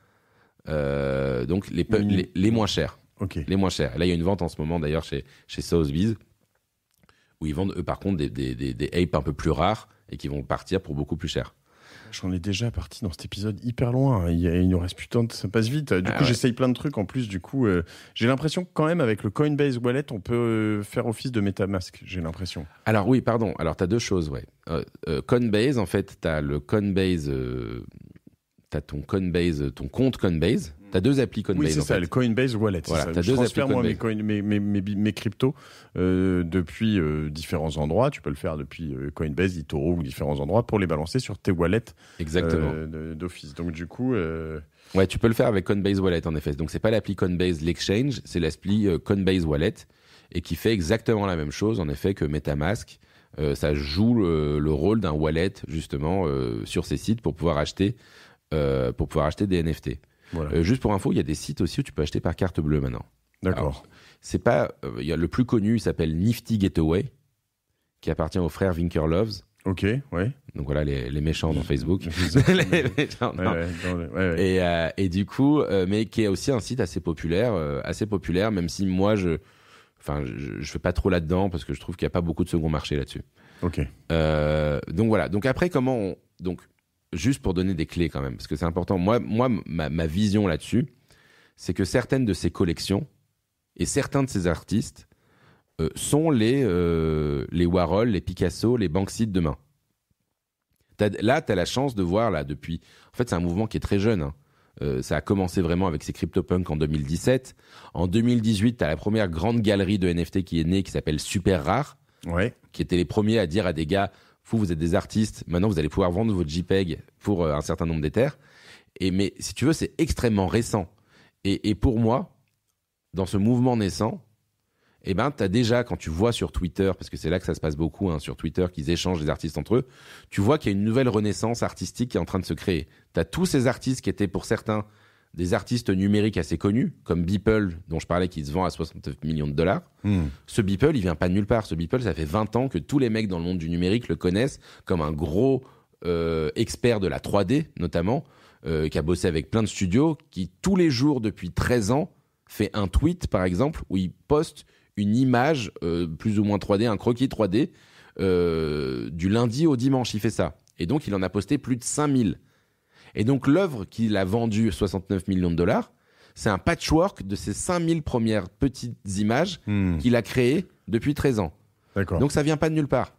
Donc, les moins chers. Okay. Les moins chers. Là, il y a une vente en ce moment, d'ailleurs, chez Sotheby's, où ils vendent, eux, par contre, des apes un peu plus rares et qui vont partir pour beaucoup plus cher. J'en ai déjà parti dans cet épisode hyper loin. Il nous reste putain, ça passe vite. Du coup, j'essaye plein de trucs. En plus, du coup, j'ai l'impression que quand même, avec le Coinbase Wallet, on peut faire office de MetaMask. J'ai l'impression. Alors oui, pardon. Alors, tu as deux choses, ouais. Coinbase, en fait, tu as le Coinbase... tu as ton compte Coinbase. Tu as deux applis Coinbase. Oui, c'est ça, le Coinbase Wallet. Voilà, ça. Je transfère moi mes cryptos depuis différents endroits. Tu peux le faire depuis Coinbase, eToro ou différents endroits pour les balancer sur tes wallets. Exactement. D'office. Donc du coup... Ouais, tu peux le faire avec Coinbase Wallet en effet. Donc c'est pas l'appli Coinbase l'exchange, c'est l'appli Coinbase Wallet et qui fait exactement la même chose en effet que MetaMask. Ça joue le rôle d'un wallet justement sur ces sites pour pouvoir acheter des NFT. Voilà. Juste pour info, il y a des sites aussi où tu peux acheter par carte bleue maintenant. D'accord. Alors, c'est pas, il y a le plus connu, il s'appelle Nifty Gateway, qui appartient aux frères Winklevoss. Ok, ouais. Donc voilà les méchants dans Facebook. Les méchants, et du coup, mais qui est aussi un site assez populaire, même si moi je fais pas trop là-dedans parce que je trouve qu'il y a pas beaucoup de second marché là-dessus. Ok. Donc voilà. Donc après, juste pour donner des clés quand même, parce que c'est important. Moi, ma vision là-dessus, c'est que certaines de ces collections et certains de ces artistes sont les Warhol, les Picasso, les Banksy de demain. Là, tu as la chance de voir, là, depuis... En fait, c'est un mouvement qui est très jeune. Ça a commencé vraiment avec ces CryptoPunk en 2017. En 2018, tu as la première grande galerie de NFT qui est née, qui s'appelle Super Rare, qui étaient les premiers à dire à des gars... Vous êtes des artistes, maintenant vous allez pouvoir vendre votre JPEG pour un certain nombre d'Ethers. Mais si tu veux, c'est extrêmement récent. Et pour moi, dans ce mouvement naissant, tu as déjà, quand tu vois sur Twitter, parce que c'est là que ça se passe beaucoup, sur Twitter, qu'ils échangent les artistes entre eux, tu vois qu'il y a une nouvelle renaissance artistique qui est en train de se créer. Tu as tous ces artistes qui étaient pour certains des artistes numériques assez connus, comme Beeple, dont je parlais, qui se vend à 69 millions de dollars. Ce Beeple, il vient pas de nulle part. Ce Beeple, ça fait 20 ans que tous les mecs dans le monde du numérique le connaissent comme un gros expert de la 3D, notamment, qui a bossé avec plein de studios, qui tous les jours, depuis 13 ans, fait un tweet, par exemple, où il poste une image plus ou moins 3D, un croquis 3D, du lundi au dimanche, il fait ça. Et donc, il en a posté plus de 5000. Et donc, l'œuvre qu'il a vendue 69 millions de dollars, c'est un patchwork de ces 5000 premières petites images qu'il a créées depuis 13 ans. D'accord. Donc, ça vient pas de nulle part.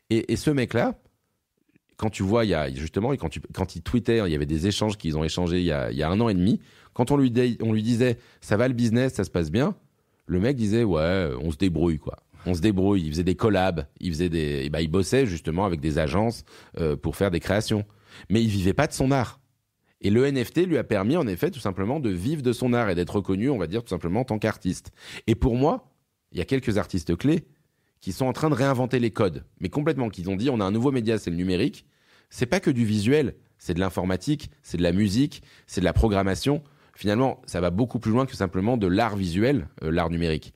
Et ce mec-là, quand tu vois, il y a justement, quand il tweetait, il y avait des échanges qu'ils ont échangés il y a 1 an et demi. Quand on lui disait, ça va le business, ça se passe bien, le mec disait, ouais, on se débrouille, quoi. On se débrouille. Il faisait des collabs, il bossait justement avec des agences pour faire des créations. Mais il vivait pas de son art. Et le NFT lui a permis, en effet, tout simplement de vivre de son art et d'être reconnu, on va dire, tout simplement en tant qu'artiste. Et pour moi, il y a quelques artistes clés qui sont en train de réinventer les codes, mais complètement, qui ont dit, on a un nouveau média, c'est le numérique. C'est pas que du visuel, c'est de l'informatique, c'est de la musique, c'est de la programmation. Finalement, ça va beaucoup plus loin que simplement de l'art visuel, l'art numérique.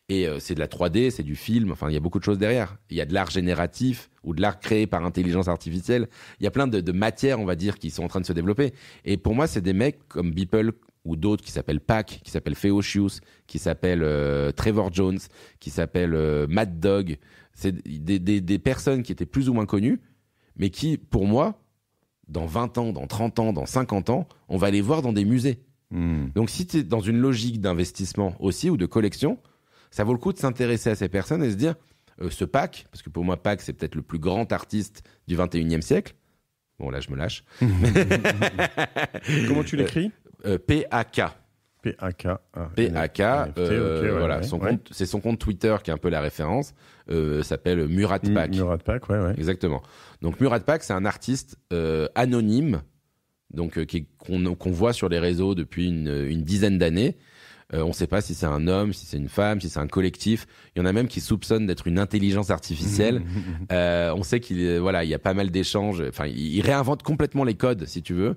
Et c'est de la 3D, c'est du film, enfin, il y a beaucoup de choses derrière. Il y a de l'art génératif ou de l'art créé par intelligence artificielle. Il y a plein de matières, on va dire, qui sont en train de se développer. Et pour moi, c'est des mecs comme Beeple ou d'autres qui s'appellent Pac, qui s'appellent Feocius, qui s'appellent Trevor Jones, qui s'appellent Mad Dog. C'est des personnes qui étaient plus ou moins connues, mais qui, pour moi, dans 20 ans, dans 30 ans, dans 50 ans, on va les voir dans des musées. Donc si tu es dans une logique d'investissement aussi ou de collection, ça vaut le coup de s'intéresser à ces personnes et se dire, ce Pac, parce que pour moi Pac c'est peut-être le plus grand artiste du 21e siècle. Bon là je me lâche. Comment tu l'écris? P-A-K. P-A-K. P-A-K. Voilà, c'est son compte Twitter qui est un peu la référence. S'appelle Murat Pac. Murat Pac, ouais. Exactement. Donc Murat Pac, c'est un artiste anonyme donc qu'on voit sur les réseaux depuis une dizaine d'années. On ne sait pas si c'est un homme, si c'est une femme, si c'est un collectif. Il y en a même qui soupçonnent d'être une intelligence artificielle. On sait qu'il y a pas mal d'échanges. Enfin, il réinvente complètement les codes, si tu veux.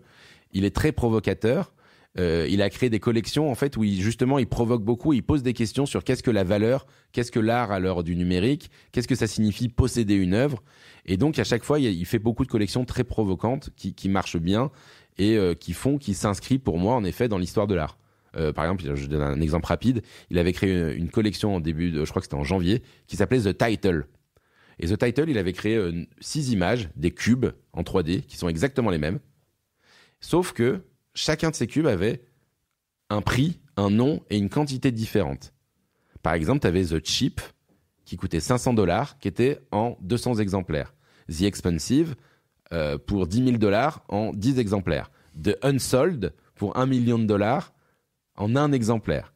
Il est très provocateur. Il a créé des collections en fait où il provoque beaucoup. Il pose des questions sur qu'est-ce que la valeur, qu'est-ce que l'art à l'heure du numérique, qu'est-ce que ça signifie posséder une œuvre. Et donc à chaque fois, il fait beaucoup de collections très provocantes qui marchent bien et qui s'inscrivent pour moi en effet dans l'histoire de l'art. Par exemple, je donne un exemple rapide. Il avait créé une collection je crois que c'était en janvier, qui s'appelait The Title. Et The Title, il avait créé 6 images, des cubes en 3D, qui sont exactement les mêmes. Sauf que chacun de ces cubes avait un prix, un nom et une quantité différente. Par exemple, tu avais The Cheap, qui coûtait $500, qui était en 200 exemplaires. The Expensive, pour $10,000 en 10 exemplaires. The Unsold, pour $1 million en un exemplaire.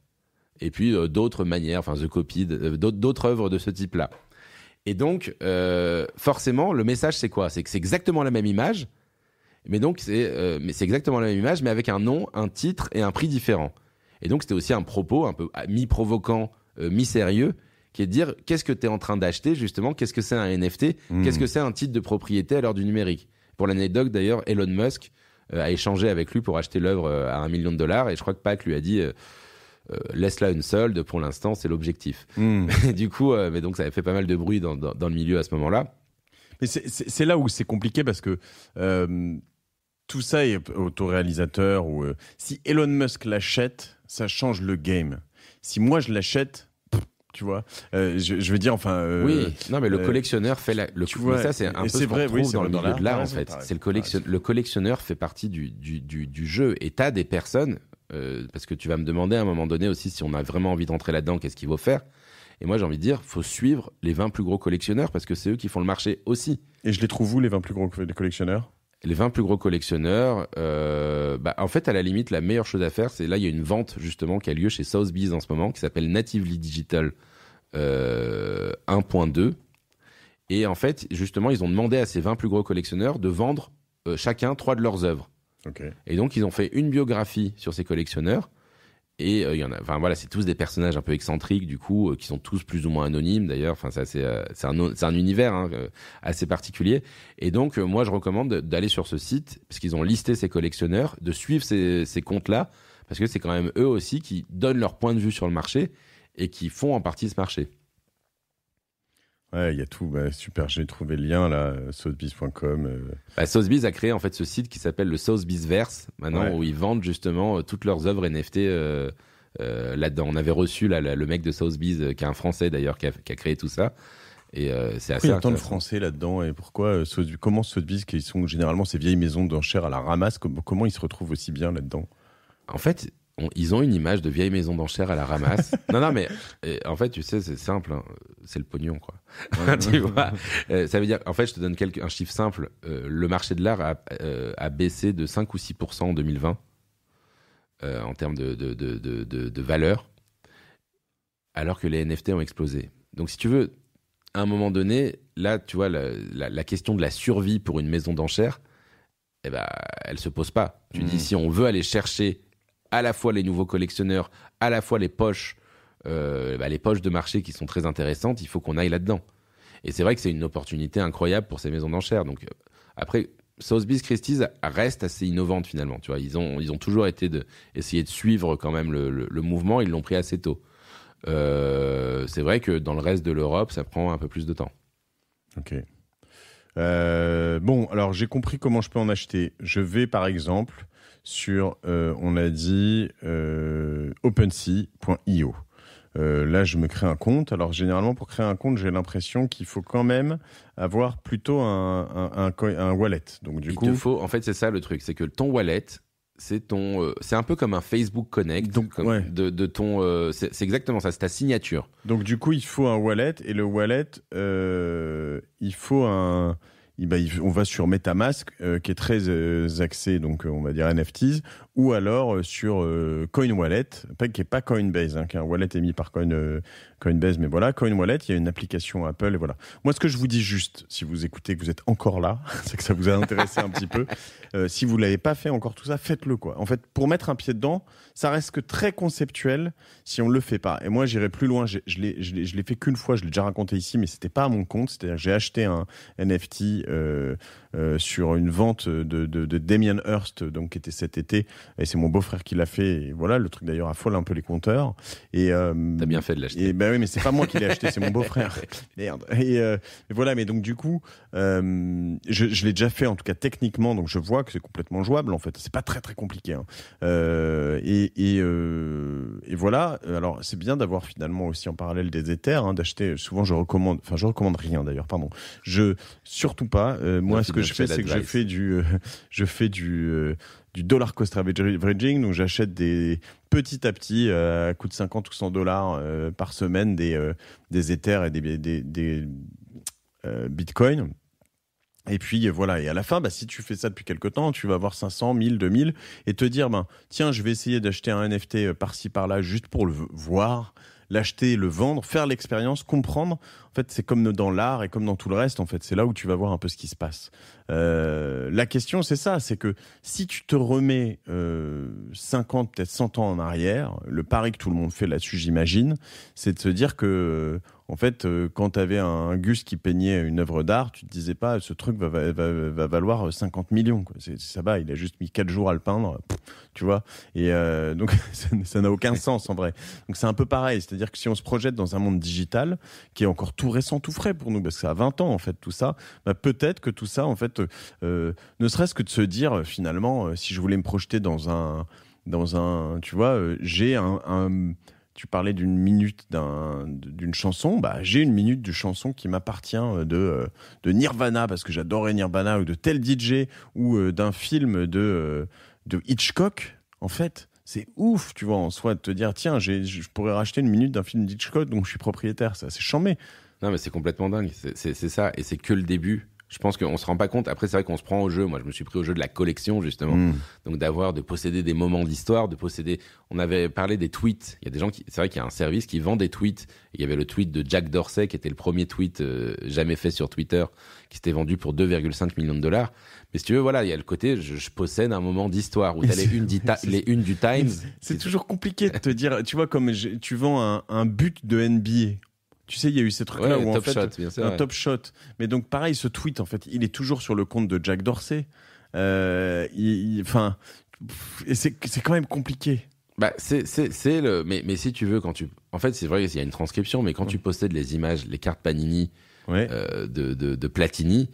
Et puis d'autres manières, enfin The Copy, d'autres œuvres de ce type-là. Et donc, forcément, le message, c'est quoi ? C'est que c'est exactement la même image, mais c'est exactement la même image, mais avec un nom, un titre et un prix différent. Et donc, c'était aussi un propos un peu mi-provoquant, mi-sérieux, qui est de dire qu'est-ce que tu es en train d'acheter, justement, qu'est-ce que c'est un NFT, qu'est-ce que c'est un titre de propriété à l'heure du numérique. Pour l'anecdote, d'ailleurs, Elon Musk a échangé avec lui pour acheter l'œuvre à $1 million, et je crois que Pac lui a dit laisse-la unsold, pour l'instant, c'est l'objectif. Du coup, mais donc ça avait fait pas mal de bruit dans le milieu à ce moment-là. Mais c'est là où c'est compliqué parce que tout ça est autoréalisateur. Si Elon Musk l'achète, ça change le game. Si moi je l'achète, tu vois, je veux dire, enfin. Oui, non, mais le collectionneur fait tu vois, mais ça, c'est un peu ce qu'on trouve dans le milieu de l'art, en fait. C'est le collectionneur fait partie du jeu. Et t'as des personnes, parce que tu vas me demander à un moment donné aussi si on a vraiment envie d'entrer là-dedans, qu'est-ce qu'il faut faire. Et moi, j'ai envie de dire, faut suivre les 20 plus gros collectionneurs parce que c'est eux qui font le marché aussi. Et je les trouve où, les 20 plus gros collectionneurs ? Les 20 plus gros collectionneurs, en fait, à la limite, la meilleure chose à faire, c'est là, il y a une vente justement qui a lieu chez Sotheby's en ce moment, qui s'appelle Natively Digital 1.2. Et en fait, justement, ils ont demandé à ces 20 plus gros collectionneurs de vendre chacun 3 de leurs œuvres. Okay. Et donc, ils ont fait une biographie sur ces collectionneurs. Et il y en a, enfin voilà, c'est tous des personnages un peu excentriques du coup, qui sont tous plus ou moins anonymes d'ailleurs. Enfin ça c'est un univers assez particulier. Et donc moi je recommande d'aller sur ce site parce qu'ils ont listé ces collectionneurs, de suivre ces comptes-là parce que c'est quand même eux aussi qui donnent leur point de vue sur le marché et qui font en partie ce marché. Ouais, il y a tout. Bah, super, j'ai trouvé le lien là, sotheby's.com. Sotheby's a créé en fait ce site qui s'appelle le Sotheby'sverse maintenant, où ils vendent justement toutes leurs œuvres NFT là-dedans. On avait reçu le mec de Sotheby's, qui est un Français d'ailleurs, qui a créé tout ça. Et c'est assez. Il y a tant de Français là-dedans et pourquoi comment Sotheby's, qui sont généralement ces vieilles maisons d'enchères à la ramasse, comment ils se retrouvent aussi bien là-dedans ? En fait, ils ont une image de vieille maison d'enchères à la ramasse. non, mais en fait, tu sais, c'est simple. C'est le pognon, quoi. Tu vois, ça veut dire, en fait, je te donne un chiffre simple. Le marché de l'art a baissé de 5 ou 6% en 2020 en termes de valeur, alors que les NFT ont explosé. Donc, si tu veux, à un moment donné, là, tu vois, la question de la survie pour une maison d'enchères, elle se pose pas. Tu dis, si on veut aller chercher à la fois les nouveaux collectionneurs, à la fois les poches de marché qui sont très intéressantes, il faut qu'on aille là-dedans. Et c'est vrai que c'est une opportunité incroyable pour ces maisons d'enchères. Donc après, Sotheby's Christie's reste assez innovante finalement. Tu vois, ils ont toujours essayer de suivre quand même le mouvement. Ils l'ont pris assez tôt. C'est vrai que dans le reste de l'Europe, ça prend un peu plus de temps. Ok. Bon, alors j'ai compris comment je peux en acheter. Je vais par exemple sur, on a dit, OpenSea.io. Là, je me crée un compte. Alors, généralement, pour créer un compte, j'ai l'impression qu'il faut quand même avoir plutôt un wallet. Donc, du coup, il te faut, en fait, c'est ça le truc, c'est que ton wallet, c'est un peu comme un Facebook Connect. Donc, c'est exactement ça, c'est ta signature. Donc, du coup, il faut un wallet et le wallet, il faut on va sur MetaMask, qui est très axé, donc on va dire NFTs, ou alors sur CoinWallet, qui est pas Coinbase, qui est un wallet émis par Coinbase, mais voilà, CoinWallet, il y a une application Apple, et voilà. Moi, ce que je vous dis juste, si vous écoutez, que vous êtes encore là, c'est que ça vous a intéressé un petit peu. Si vous l'avez pas fait encore tout ça, faites-le, quoi. En fait, pour mettre un pied dedans, ça reste que très conceptuel si on le fait pas. Et moi, j'irai plus loin. Je l'ai fait qu'une fois, je l'ai déjà raconté ici, mais c'était pas à mon compte. C'est-à-dire que j'ai acheté un NFT sur une vente de Damien Hirst, donc qui était cet été, et c'est mon beau-frère qui l'a fait. Et voilà, le truc d'ailleurs affole un peu les compteurs. Et t'as bien fait de l'acheter. Et ben oui, mais c'est pas moi qui l'ai acheté, c'est mon beau-frère. Merde. Et voilà, mais donc du coup, je l'ai déjà fait en tout cas techniquement, donc je vois que c'est complètement jouable en fait. C'est pas très très compliqué. Hein. Et voilà. Alors c'est bien d'avoir finalement aussi en parallèle des Ethers, d'acheter. Souvent je recommande rien d'ailleurs. Pardon. Surtout pas. Moi, ce que je fais, c'est que je fais du dollar cost averaging, donc j'achète petit à petit à coût de 50 ou 100 dollars par semaine des Ethers et des Bitcoin. Et puis voilà, et à la fin, si tu fais ça depuis quelque temps, tu vas avoir 500, 1000, 2000 et te dire, tiens, je vais essayer d'acheter un NFT par-ci par-là juste pour le voir, l'acheter, le vendre, faire l'expérience, comprendre. En fait, c'est comme dans l'art et comme dans tout le reste, en fait, c'est là où tu vas voir un peu ce qui se passe. La question, c'est ça, c'est que si tu te remets 50, peut-être 100 ans en arrière, le pari que tout le monde fait là-dessus, j'imagine, c'est de se dire que en fait, quand tu avais un Gus qui peignait une œuvre d'art, tu te disais pas, ce truc va valoir 50 millions. Quoi. Ça va, il a juste mis 4 jours à le peindre, tu vois. Et donc, ça n'a aucun sens en vrai. Donc, c'est un peu pareil. C'est-à-dire que si on se projette dans un monde digital, qui est encore tout récent, tout frais pour nous, parce que ça a 20 ans, en fait, tout ça, peut-être que tout ça, en fait, ne serait-ce que de se dire, finalement, si je voulais me projeter dans un tu vois, j'ai tu parlais d'une minute d'une chanson, j'ai une minute de chanson qui m'appartient de Nirvana, parce que j'adorais Nirvana, ou de tel DJ, ou d'un film de Hitchcock, en fait. C'est ouf, tu vois, en soi, de te dire, tiens, je pourrais racheter une minute d'un film d'Hitchcock dont je suis propriétaire, ça, c'est chambé. Non, mais c'est complètement dingue, c'est ça, et c'est que le début. Je pense qu'on se rend pas compte. Après, c'est vrai qu'on se prend au jeu. Moi, je me suis pris au jeu de la collection, justement. Donc, de posséder des moments d'histoire, de posséder. On avait parlé des tweets. Il y a des gens c'est vrai qu'il y a un service qui vend des tweets. Il y avait le tweet de Jack Dorsey, qui était le premier tweet jamais fait sur Twitter, qui s'était vendu pour 2,5 millions de dollars. Mais si tu veux, voilà, il y a le côté, je possède un moment d'histoire où t'as les unes du Times. C'est toujours compliqué de te dire, tu vois, comme tu vends un but de NBA. Tu sais, il y a eu ces trucs-là où en fait, top shot. Mais donc pareil, ce tweet, en fait, il est toujours sur le compte de Jack Dorsey. Et c'est quand même compliqué. Mais si tu veux, en fait, c'est vrai qu'il y a une transcription, mais quand tu possèdes les images, les cartes Panini de Platini,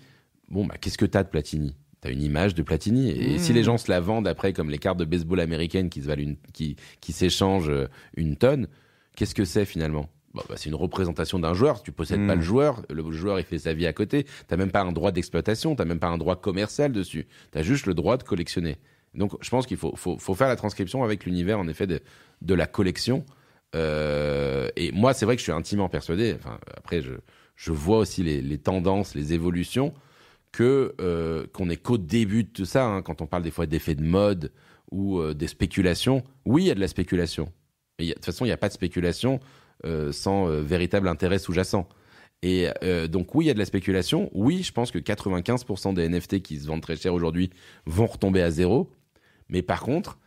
qu'est-ce que t'as de Platini? T'as une image de Platini. Et si les gens se la vendent après comme les cartes de baseball américaines qui se valent qui s'échangent une tonne, qu'est-ce que c'est finalement? C'est une représentation d'un joueur. Tu possèdes pas le joueur il fait sa vie à côté. T'as même pas un droit d'exploitation, t'as même pas un droit commercial dessus. T'as juste le droit de collectionner. Donc, je pense qu'il faut faire la transcription avec l'univers, en effet, de la collection. Et moi, c'est vrai que je suis intimement persuadé. Enfin, après, je vois aussi les tendances, les évolutions, qu'on est qu'au début de tout ça. Quand on parle des fois d'effets de mode ou des spéculations. Oui, il y a de la spéculation. Mais de toute façon, il n'y a pas de spéculation sans véritable intérêt sous-jacent. Et donc oui, il y a de la spéculation. Oui, je pense que 95% des NFT qui se vendent très cher aujourd'hui vont retomber à zéro. Mais par contre,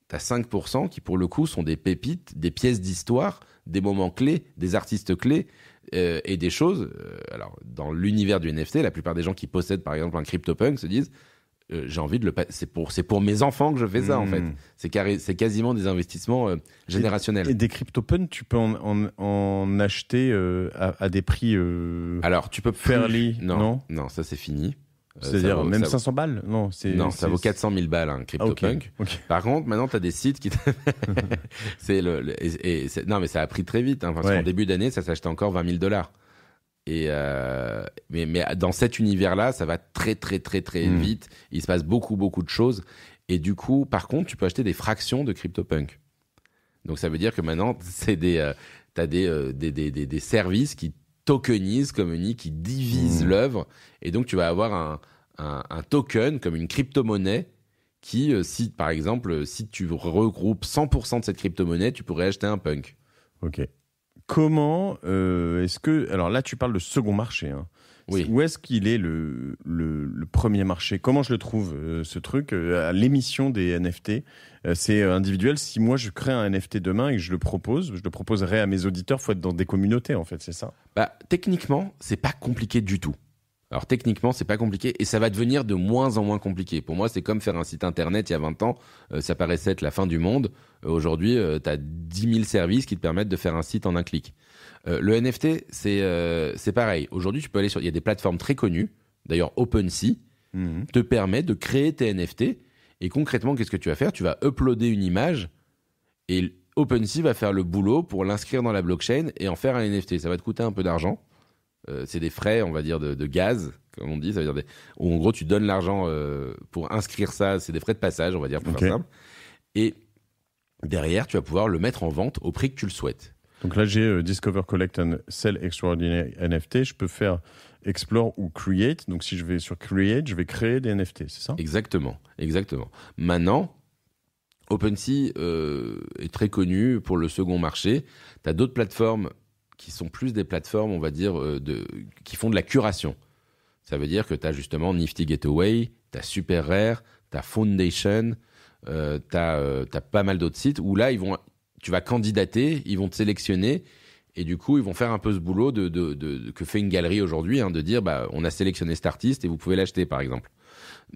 tu as 5% qui, pour le coup, sont des pépites, des pièces d'histoire, des moments clés, des artistes clés et des choses. Alors, dans l'univers du NFT, la plupart des gens qui possèdent, par exemple, un CryptoPunk se disent j'ai envie de le c'est pour mes enfants que je fais ça en fait. C'est quasiment des investissements générationnels. Et des CryptoPunks, tu peux en acheter à des prix alors tu peux fairly non, ça c'est fini. C'est-à-dire même 500 balles? Non, ça vaut 400 000 balles un CryptoPunk. Okay. Par contre, maintenant tu as des sites qui non mais ça a pris très vite parce qu'en début d'année, ça s'achetait encore 20 000 dollars. Et mais dans cet univers-là, ça va très très très très vite. Il se passe beaucoup de choses. Et du coup, par contre, tu peux acheter des fractions de CryptoPunk. Donc ça veut dire que maintenant, t'as des services qui tokenise, comme on dit, qui divise l'œuvre. Et donc, tu vas avoir un token comme une crypto-monnaie qui, par exemple, si tu regroupes 100% de cette crypto-monnaie, tu pourrais acheter un punk. Ok. Comment est-ce que... Alors là, tu parles de second marché. Hein. Oui. Où est-ce qu'il est le premier marché? Comment je le trouve, ce truc à l'émission des NFT? C'est individuel. Si moi, je crée un NFT demain et que je le proposerai à mes auditeurs. Il faut être dans des communautés, en fait, c'est ça? Techniquement, c'est pas compliqué du tout. Alors techniquement, c'est pas compliqué et ça va devenir de moins en moins compliqué. Pour moi, c'est comme faire un site internet il y a 20 ans. Ça paraissait être la fin du monde. Aujourd'hui, tu as 10 000 services qui te permettent de faire un site en un clic. Le NFT, c'est pareil. Aujourd'hui, tu peux aller il y a des plateformes très connues. D'ailleurs, OpenSea te permet de créer tes NFT. Et concrètement, qu'est-ce que tu vas faire? Tu vas uploader une image et OpenSea va faire le boulot pour l'inscrire dans la blockchain et en faire un NFT. Ça va te coûter un peu d'argent. C'est des frais, on va dire, de gaz, comme on dit. Ça veut dire où en gros, tu donnes l'argent pour inscrire ça. C'est des frais de passage, on va dire, pour faire simple. Et derrière, tu vas pouvoir le mettre en vente au prix que tu le souhaites. Donc là, j'ai Discover, Collect and Sell Extraordinary NFT. Je peux faire Explore ou Create. Donc si je vais sur Create, je vais créer des NFT, c'est ça? Exactement. Maintenant, OpenSea est très connu pour le second marché. Tu as d'autres plateformes qui sont plus des plateformes, on va dire, qui font de la curation. Ça veut dire que tu as justement Nifty Gateway, tu as Super Rare, tu as Foundation, tu as pas mal d'autres sites où là, tu vas candidater, ils vont te sélectionner et du coup, ils vont faire un peu ce boulot que fait une galerie aujourd'hui, de dire on a sélectionné cet artiste et vous pouvez l'acheter, par exemple.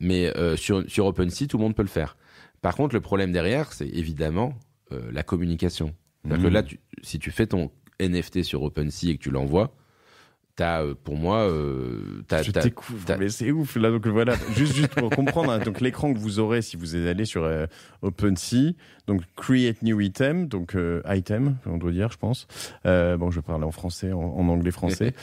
Mais sur OpenSea, tout le monde peut le faire. Par contre, le problème derrière, c'est évidemment la communication. C'est-à-dire que là, si tu fais ton NFT sur OpenSea et que tu l'envoies, pour moi, je t'écoute, mais c'est ouf là. Donc voilà, juste pour comprendre, donc l'écran que vous aurez si vous allez sur OpenSea, donc create new item, donc item, on doit dire, je pense. Bon, je vais parler en français, en anglais français.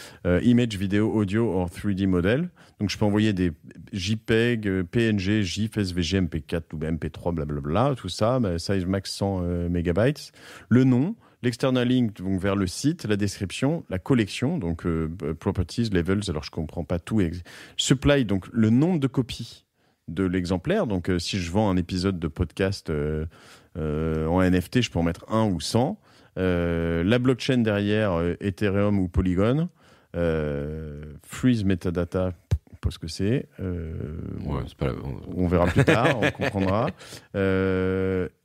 Image, vidéo, audio or 3D model. Donc je peux envoyer des JPEG, PNG, GIF, SVG, MP4 ou MP3, blablabla, tout ça, size max 100 megabytes. Le nom. L'external link donc, vers le site, la description, la collection, donc properties, levels, alors je comprends pas tout. Supply, donc le nombre de copies de l'exemplaire. Donc si je vends un épisode de podcast en NFT, je peux en mettre 1 ou 100. La blockchain derrière, Ethereum ou Polygon. Freeze metadata, pas ce que c'est. C'est pas on verra plus tard, on comprendra.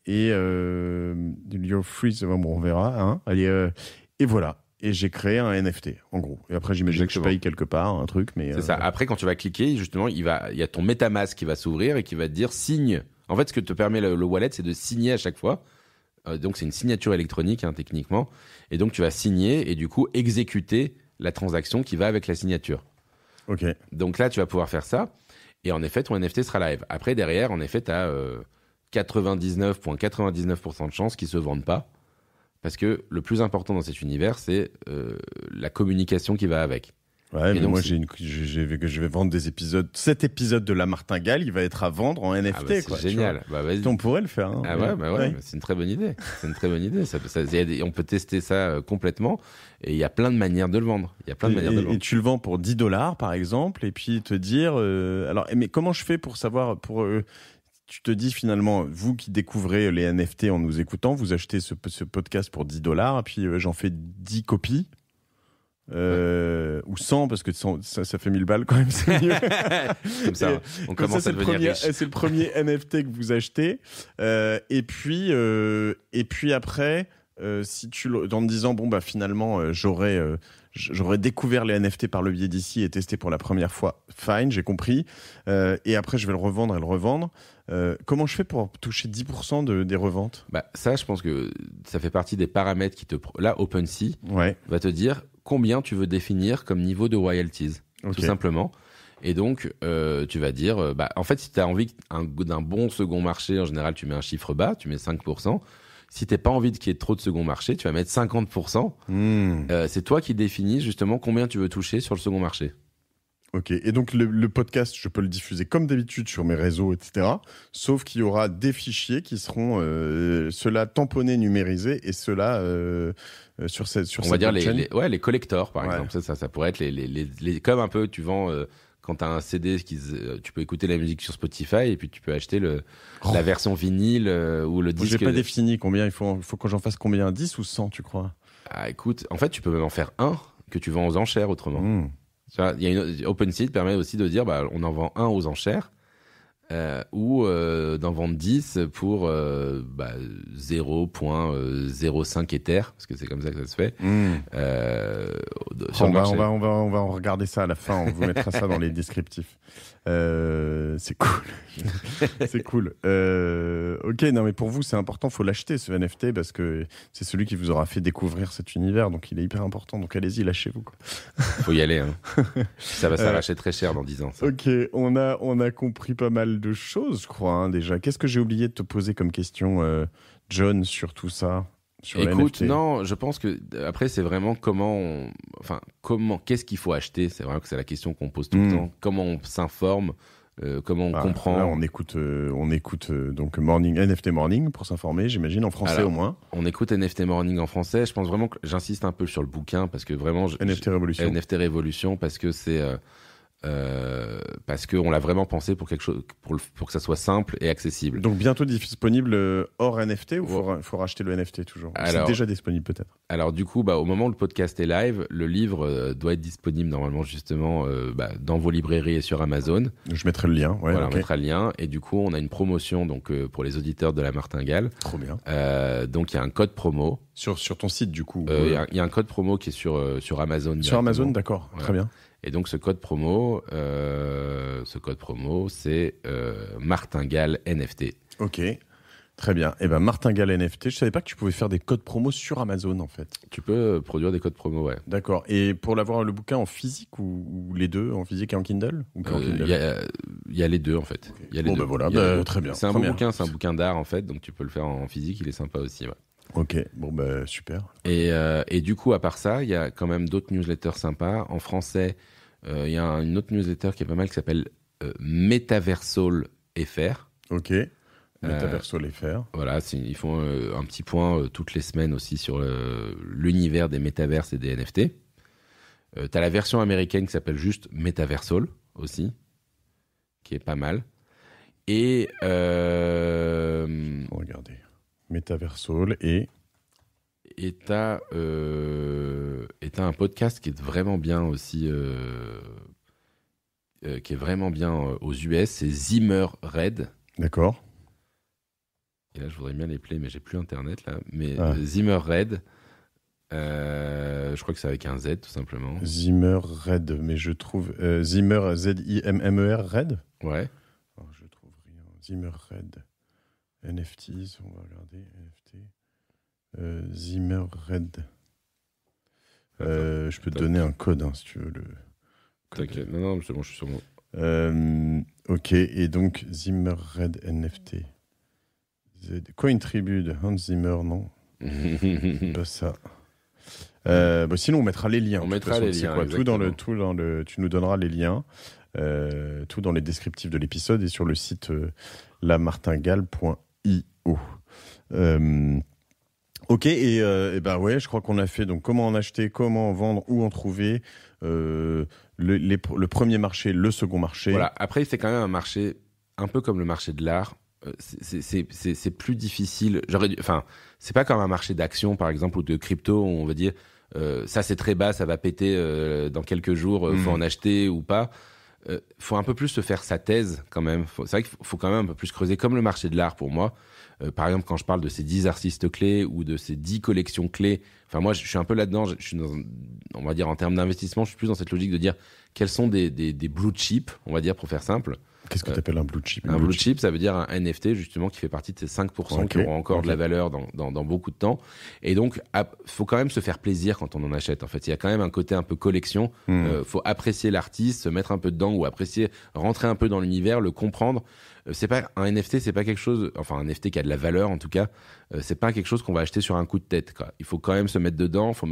Et your freeze, bon, on verra. Hein. Allez, et voilà. Et j'ai créé un NFT, en gros. Et après, j'imagine que je paye quelque part un truc, mais c'est ça. Après, quand tu vas cliquer, justement, il y a ton MetaMask qui va s'ouvrir et qui va te dire signe. En fait, ce que te permet le wallet, c'est de signer à chaque fois. Donc, c'est une signature électronique, techniquement. Et donc, tu vas signer et du coup exécuter la transaction qui va avec la signature. Ok. Donc là, tu vas pouvoir faire ça. Et en effet, ton NFT sera live. Après, derrière, en effet, tu as 99,99% de chances qu'ils ne se vendent pas. Parce que le plus important dans cet univers, c'est la communication qui va avec. Ouais, mais donc, moi, je vais vendre des épisodes. Cet épisode de La Martingale, il va être à vendre en NFT. C'est quoi, génial. Vas-y. On pourrait le faire. Hein. Ouais. C'est une très bonne idée. On peut tester ça complètement. Et il y a plein de manières de le vendre. Et tu le vends pour $10, par exemple, et puis te dire... mais comment je fais pour savoir... Tu te dis finalement, vous qui découvrez les NFT en nous écoutant, vous achetez ce podcast pour $10, et puis j'en fais 10 copies. Ou 100 parce que ça fait 1000 balles quand même, c'est mieux. Comme ça, on commence à devenir riche. C'est le premier NFT que vous achetez. Et puis après, si en te disant finalement j'aurais découvert les NFT par le biais d'ici et testé pour la première fois, fine, j'ai compris. Et après je vais le revendre et le revendre. Comment je fais pour toucher 10% des reventes? Ça, je pense que ça fait partie des paramètres là, OpenSea va te dire combien tu veux définir comme niveau de royalties, tout simplement. Et donc, tu vas dire, en fait, si tu as envie d'un bon second marché, en général, tu mets un chiffre bas, tu mets 5%. Si tu n'as pas envie qu'il y ait trop de second marché, tu vas mettre 50%. C'est toi qui définis justement combien tu veux toucher sur le second marché. Ok, et donc le podcast, je peux le diffuser comme d'habitude sur mes réseaux, etc. Sauf qu'il y aura des fichiers qui seront ceux-là tamponnés, numérisés, et ceux-là sur cette On va dire blockchain. les collectors, par Ouais. exemple. Ça pourrait être comme un peu, tu vends, quand tu as un CD, tu peux écouter la musique sur Spotify et puis tu peux acheter la version vinyle ou le J'ai disque. pas défini combien il faut que j'en fasse combien, 10 ou 100, tu crois? Ah, écoute, en fait, tu peux même en faire un que tu vends aux enchères autrement. Mmh. Tu vois, OpenSea permet aussi de dire, on en vend un aux enchères ou d'en vendre 10 pour 0,05 Ether, parce que c'est comme ça que ça se fait. Mmh. Sur On le marché. va en regarder ça à la fin. On vous mettra ça dans les descriptifs. C'est cool. C'est cool. Ok, non, mais pour vous, c'est important. Faut l'acheter, ce NFT, parce que c'est celui qui vous aura fait découvrir cet univers. Donc, il est hyper important. Donc, allez-y, lâchez-vous, quoi. Faut y aller. Hein. Ça va s'arracher très cher dans 10 ans. Ça. Ok, on a compris pas mal de choses, je crois, hein, déjà. Qu'est-ce que j'ai oublié de te poser comme question, John, sur tout ça? Sur Écoute, NFT. non, je pense que après c'est vraiment qu'est-ce qu'il faut acheter. C'est vraiment que c'est la question qu'on pose tout le temps. Comment on s'informe, comment on comprend. Là, on écoute donc NFT Morning pour s'informer, j'imagine, en français. Alors, au moins. On écoute NFT Morning en français. Je pense vraiment que j'insiste un peu sur le bouquin parce que vraiment NFT Révolution. NFT Révolution parce que c'est parce qu'on l'a vraiment pensé pour quelque chose pour que ça soit simple et accessible. Donc bientôt disponible hors NFT ou faut racheter le NFT toujours? C'est déjà disponible peut-être. Alors du coup, au moment où le podcast est live, le livre doit être disponible normalement justement dans vos librairies et sur Amazon. Je mettrai le lien. Ouais, voilà, okay. On mettra le lien. Et du coup, on a une promotion donc pour les auditeurs de la Martingale. Trop bien. Donc il y a un code promo. Sur ton site du coup. Il y a un code promo qui est sur Amazon. Sur Amazon, d'accord. Ouais. Très bien. Et donc ce code promo, c'est Martingale NFT. Ok, très bien. Et ben Martingale NFT, je savais pas que tu pouvais faire des codes promo sur Amazon en fait. Tu peux produire des codes promo, ouais. D'accord. Et pour l'avoir le bouquin en physique ou les deux, en physique et en Kindle, ou qu'en Kindle? Il y a les deux en fait. Okay. Il y a les deux. Voilà, très bien. C'est un bon bouquin, c'est un bouquin d'art en fait, donc tu peux le faire en physique, il est sympa aussi. Ouais. Ok, super. Et du coup, à part ça, il y a quand même d'autres newsletters sympas. En français, il y a une autre newsletter qui est pas mal qui s'appelle Metaversal FR. Ok, Metaversal FR. Voilà, ils font un petit point toutes les semaines aussi sur l'univers des métaverses et des NFT. T'as la version américaine qui s'appelle juste Metaversal aussi, qui est pas mal. Et regardez. Metaversal et t'as un podcast qui est vraiment bien aussi, qui est vraiment bien aux US, c'est Zimmer Red. D'accord. Et là, je voudrais bien les plays, mais j'ai plus internet là. Mais Zimmer Red, je crois que c'est avec un Z tout simplement. Zimmer Red, mais je trouve Zimmer Z-I-M-M-E-R Red. Ouais. Alors, je trouve rien. Zimmer Red. NFTs, on va regarder NFT. Zimmer Red. Je peux te donner un code si tu veux. T'inquiète, non, c'est bon, je suis sur moi. Ok, et donc Zimmer Red NFT. Coin Tribute, Hans Zimmer, non. Pas ça. Sinon, on mettra les liens. On mettra les liens. Tout dans le, tu nous donneras les liens. Tout dans les descriptifs de l'épisode et sur le site lamartingale.io. Ok, et je crois qu'on a fait donc comment en acheter, comment en vendre, où en trouver, le premier marché, le second marché. Voilà. Après, c'est quand même un marché un peu comme le marché de l'art. C'est plus difficile. C'est pas comme un marché d'action par exemple ou de crypto où on va dire ça c'est très bas, ça va péter dans quelques jours, faut en acheter ou pas. Faut un peu plus se faire sa thèse quand même. C'est vrai qu'il faut quand même un peu plus creuser, comme le marché de l'art pour moi. Par exemple, quand je parle de ces 10 artistes clés ou de ces 10 collections clés, enfin moi je suis un peu là-dedans, je suis on va dire en termes d'investissement, je suis plus dans cette logique de dire quels sont des blue chips, on va dire pour faire simple. Qu'est-ce que tu appelles un blue chip? Un blue chip, ça veut dire un NFT justement qui fait partie de ces 5% qui auront encore de la valeur dans beaucoup de temps. Et donc, faut quand même se faire plaisir quand on en achète. En fait, il y a quand même un côté un peu collection. Faut apprécier l'artiste, se mettre un peu dedans ou apprécier, rentrer un peu dans l'univers, le comprendre. C'est pas un NFT, c'est pas quelque chose. Enfin, un NFT qui a de la valeur en tout cas. C'est pas quelque chose qu'on va acheter sur un coup de tête, quoi. Il faut quand même se mettre dedans. Faut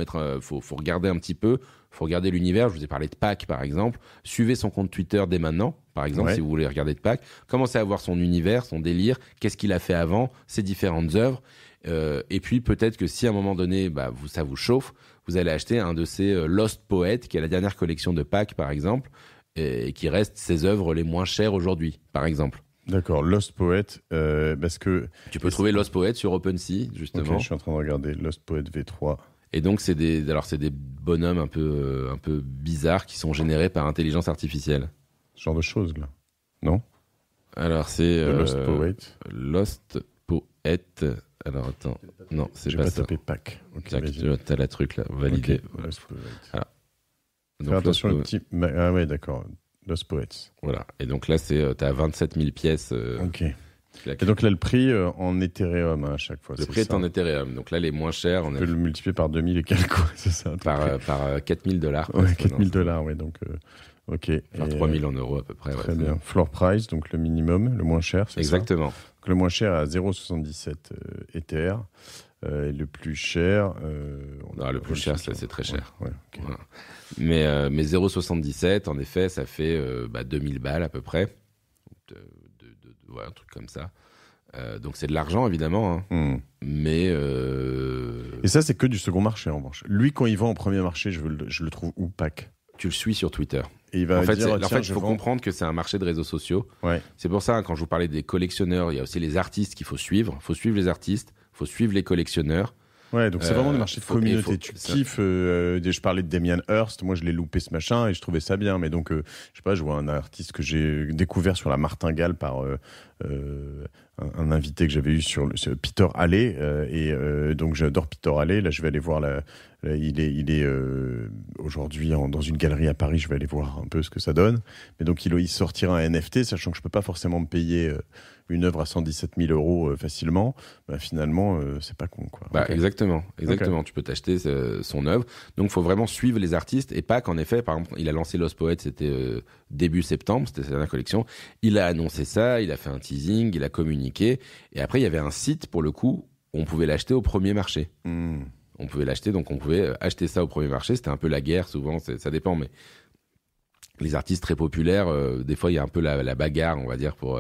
regarder un petit peu. faut regarder l'univers. Je vous ai parlé de Pâques, par exemple. Suivez son compte Twitter dès maintenant, par exemple, si vous voulez regarder de Pâques. Commencez à voir son univers, son délire, qu'est-ce qu'il a fait avant, ses différentes œuvres. Et puis peut-être que si à un moment donné, ça vous chauffe, vous allez acheter un de ces Lost Poets, qui est la dernière collection de Pâques, par exemple, et qui reste ses œuvres les moins chères aujourd'hui, par exemple. D'accord, Lost Poet, parce que... Tu peux trouver Lost Poet sur OpenSea, justement. Ok, je suis en train de regarder Lost Poet V3. Et donc, c'est des bonhommes un peu bizarres qui sont générés par intelligence artificielle. Ce genre de choses, là. Non? Alors, c'est... Lost Poet. Lost Poet... Alors, attends. Non, c'est J'ai pas pas ça. tapé Pâques. Okay, t'as la truc, là. Validé. Okay. Voilà. Lost Poet. Voilà. Fais Donc, attention, le petit... Ah ouais, d'accord. Lost Poets. Voilà. Et donc là, t'as 27 000 pièces. Ok. Et donc là, le prix en Ethereum à chaque fois. Le prix est en Ethereum. Donc là, les moins chers... On peut le multiplier par 2000 et quelques, quoi. C'est ça. Par $4,000. Ouais, $4,000, ouais. Donc, ok. Enfin, 3,000 en euros à peu près. Très bien. Floor price, donc le minimum, le moins cher, c'est Exactement. ça. Donc, le moins cher à 0,77 Ether. Et le plus cher... non, le plus cher, c'est très cher. Ouais, okay. Voilà. Mais 0,77, en effet, ça fait 2000 balles à peu près. Ouais, un truc comme ça. Donc c'est de l'argent, évidemment. Hein. Mais... Et ça, c'est que du second marché, en revanche. Lui, quand il vend en premier marché, je le trouve où, Pâques? Tu le suis sur Twitter. Et il va en fait, dire, il faut comprendre que c'est un marché de réseaux sociaux. Ouais. C'est pour ça, quand je vous parlais des collectionneurs, il y a aussi les artistes qu'il faut suivre. Il faut suivre les artistes, il faut suivre les collectionneurs. Ouais, donc c'est vraiment des marchés de communauté. Tu kiffes. Je parlais de Damien Hirst. Moi, je l'ai loupé ce machin et je trouvais ça bien. Mais donc, je sais pas, je vois un artiste que j'ai découvert sur la Martingale par un invité que j'avais eu sur Peter Halley. Donc, j'adore Peter Halley. Là, je vais aller voir il est aujourd'hui dans une galerie à Paris. Je vais aller voir un peu ce que ça donne. Mais donc, il sortira un NFT, sachant que je peux pas forcément me payer une œuvre à 117 000 euros facilement. Finalement, c'est pas con, quoi. Okay. Exactement. Okay. Tu peux t'acheter son œuvre. Donc, il faut vraiment suivre les artistes et pas qu'en effet, par exemple, il a lancé Lost Poets, c'était début septembre, c'était sa dernière collection. Il a annoncé ça, il a fait un teasing, il a communiqué. Et après, il y avait un site, pour le coup, où on pouvait l'acheter au premier marché. On pouvait l'acheter, donc on pouvait acheter ça au premier marché. C'était un peu la guerre, souvent, ça dépend, mais les artistes très populaires, des fois, il y a un peu la bagarre, on va dire, pour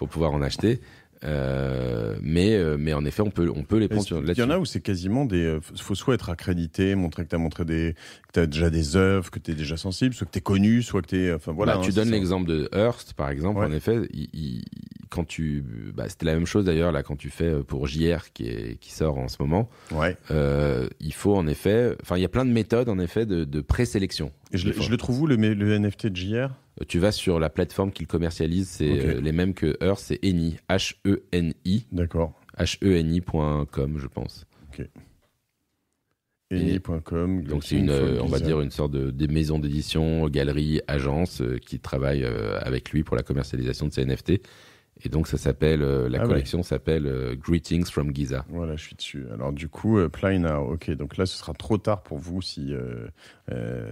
pouvoir en acheter. Mais en effet, on peut les prendre sur. Il y en a où c'est quasiment faut soit être accrédité, montrer que que t'as déjà des œuvres, que t'es déjà sensible, soit que t'es connu, soit que t'es. Enfin voilà. Tu donnes l'exemple de Hearst, par exemple. Ouais. En effet, c'était la même chose d'ailleurs là quand tu fais pour JR qui sort en ce moment. Ouais. Il faut en effet. Enfin, il y a plein de méthodes en effet de présélection. Et je le trouve où le NFT de JR? Tu vas sur la plateforme qu'ils commercialisent, c'est les mêmes que Hearst, c'est Eni, H-E-N-I. D'accord. H-E-N-I.com, je pense. Ok. Eni.com. Donc c'est on va dire une sorte des maisons d'édition, galeries, agences qui travaillent avec lui pour la commercialisation de ces NFT. Et donc ça s'appelle, collection s'appelle Greetings from Giza. Voilà, je suis dessus. Alors du coup, Apply Now. Ok, donc là ce sera trop tard pour vous si...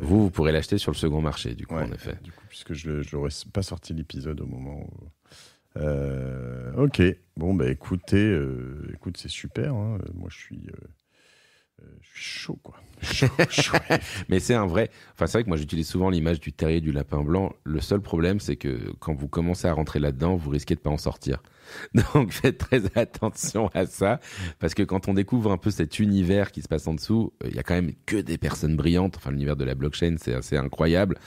Vous pourrez l'acheter sur le second marché, du coup, en effet. Du coup, puisque je n'aurais pas sorti l'épisode au moment où... ok, bon écoute, c'est super. Hein. Moi je suis chaud, quoi. Chaud. Mais c'est un vrai... Enfin, c'est vrai que moi, j'utilise souvent l'image du terrier du lapin blanc. Le seul problème, c'est que quand vous commencez à rentrer là-dedans, vous risquez de pas en sortir. Donc, faites très attention à ça. Parce que quand on découvre un peu cet univers qui se passe en dessous, il y a quand même que des personnes brillantes. Enfin, l'univers de la blockchain, c'est assez incroyable.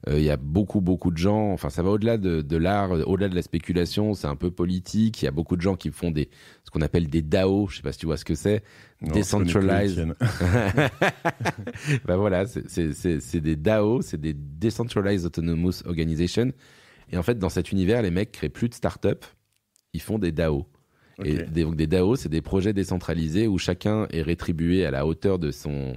Il y a beaucoup de gens... Enfin, ça va au-delà de l'art, au-delà de la spéculation. C'est un peu politique. Il y a beaucoup de gens qui font ce qu'on appelle des DAO. Je sais pas si tu vois ce que c'est. Decentralized. Voilà, c'est des DAO, c'est des Decentralized Autonomous Organization. Et en fait, dans cet univers, les mecs créent plus de start-up, ils font des DAO. Okay. Et donc des DAO, c'est des projets décentralisés où chacun est rétribué à la hauteur de son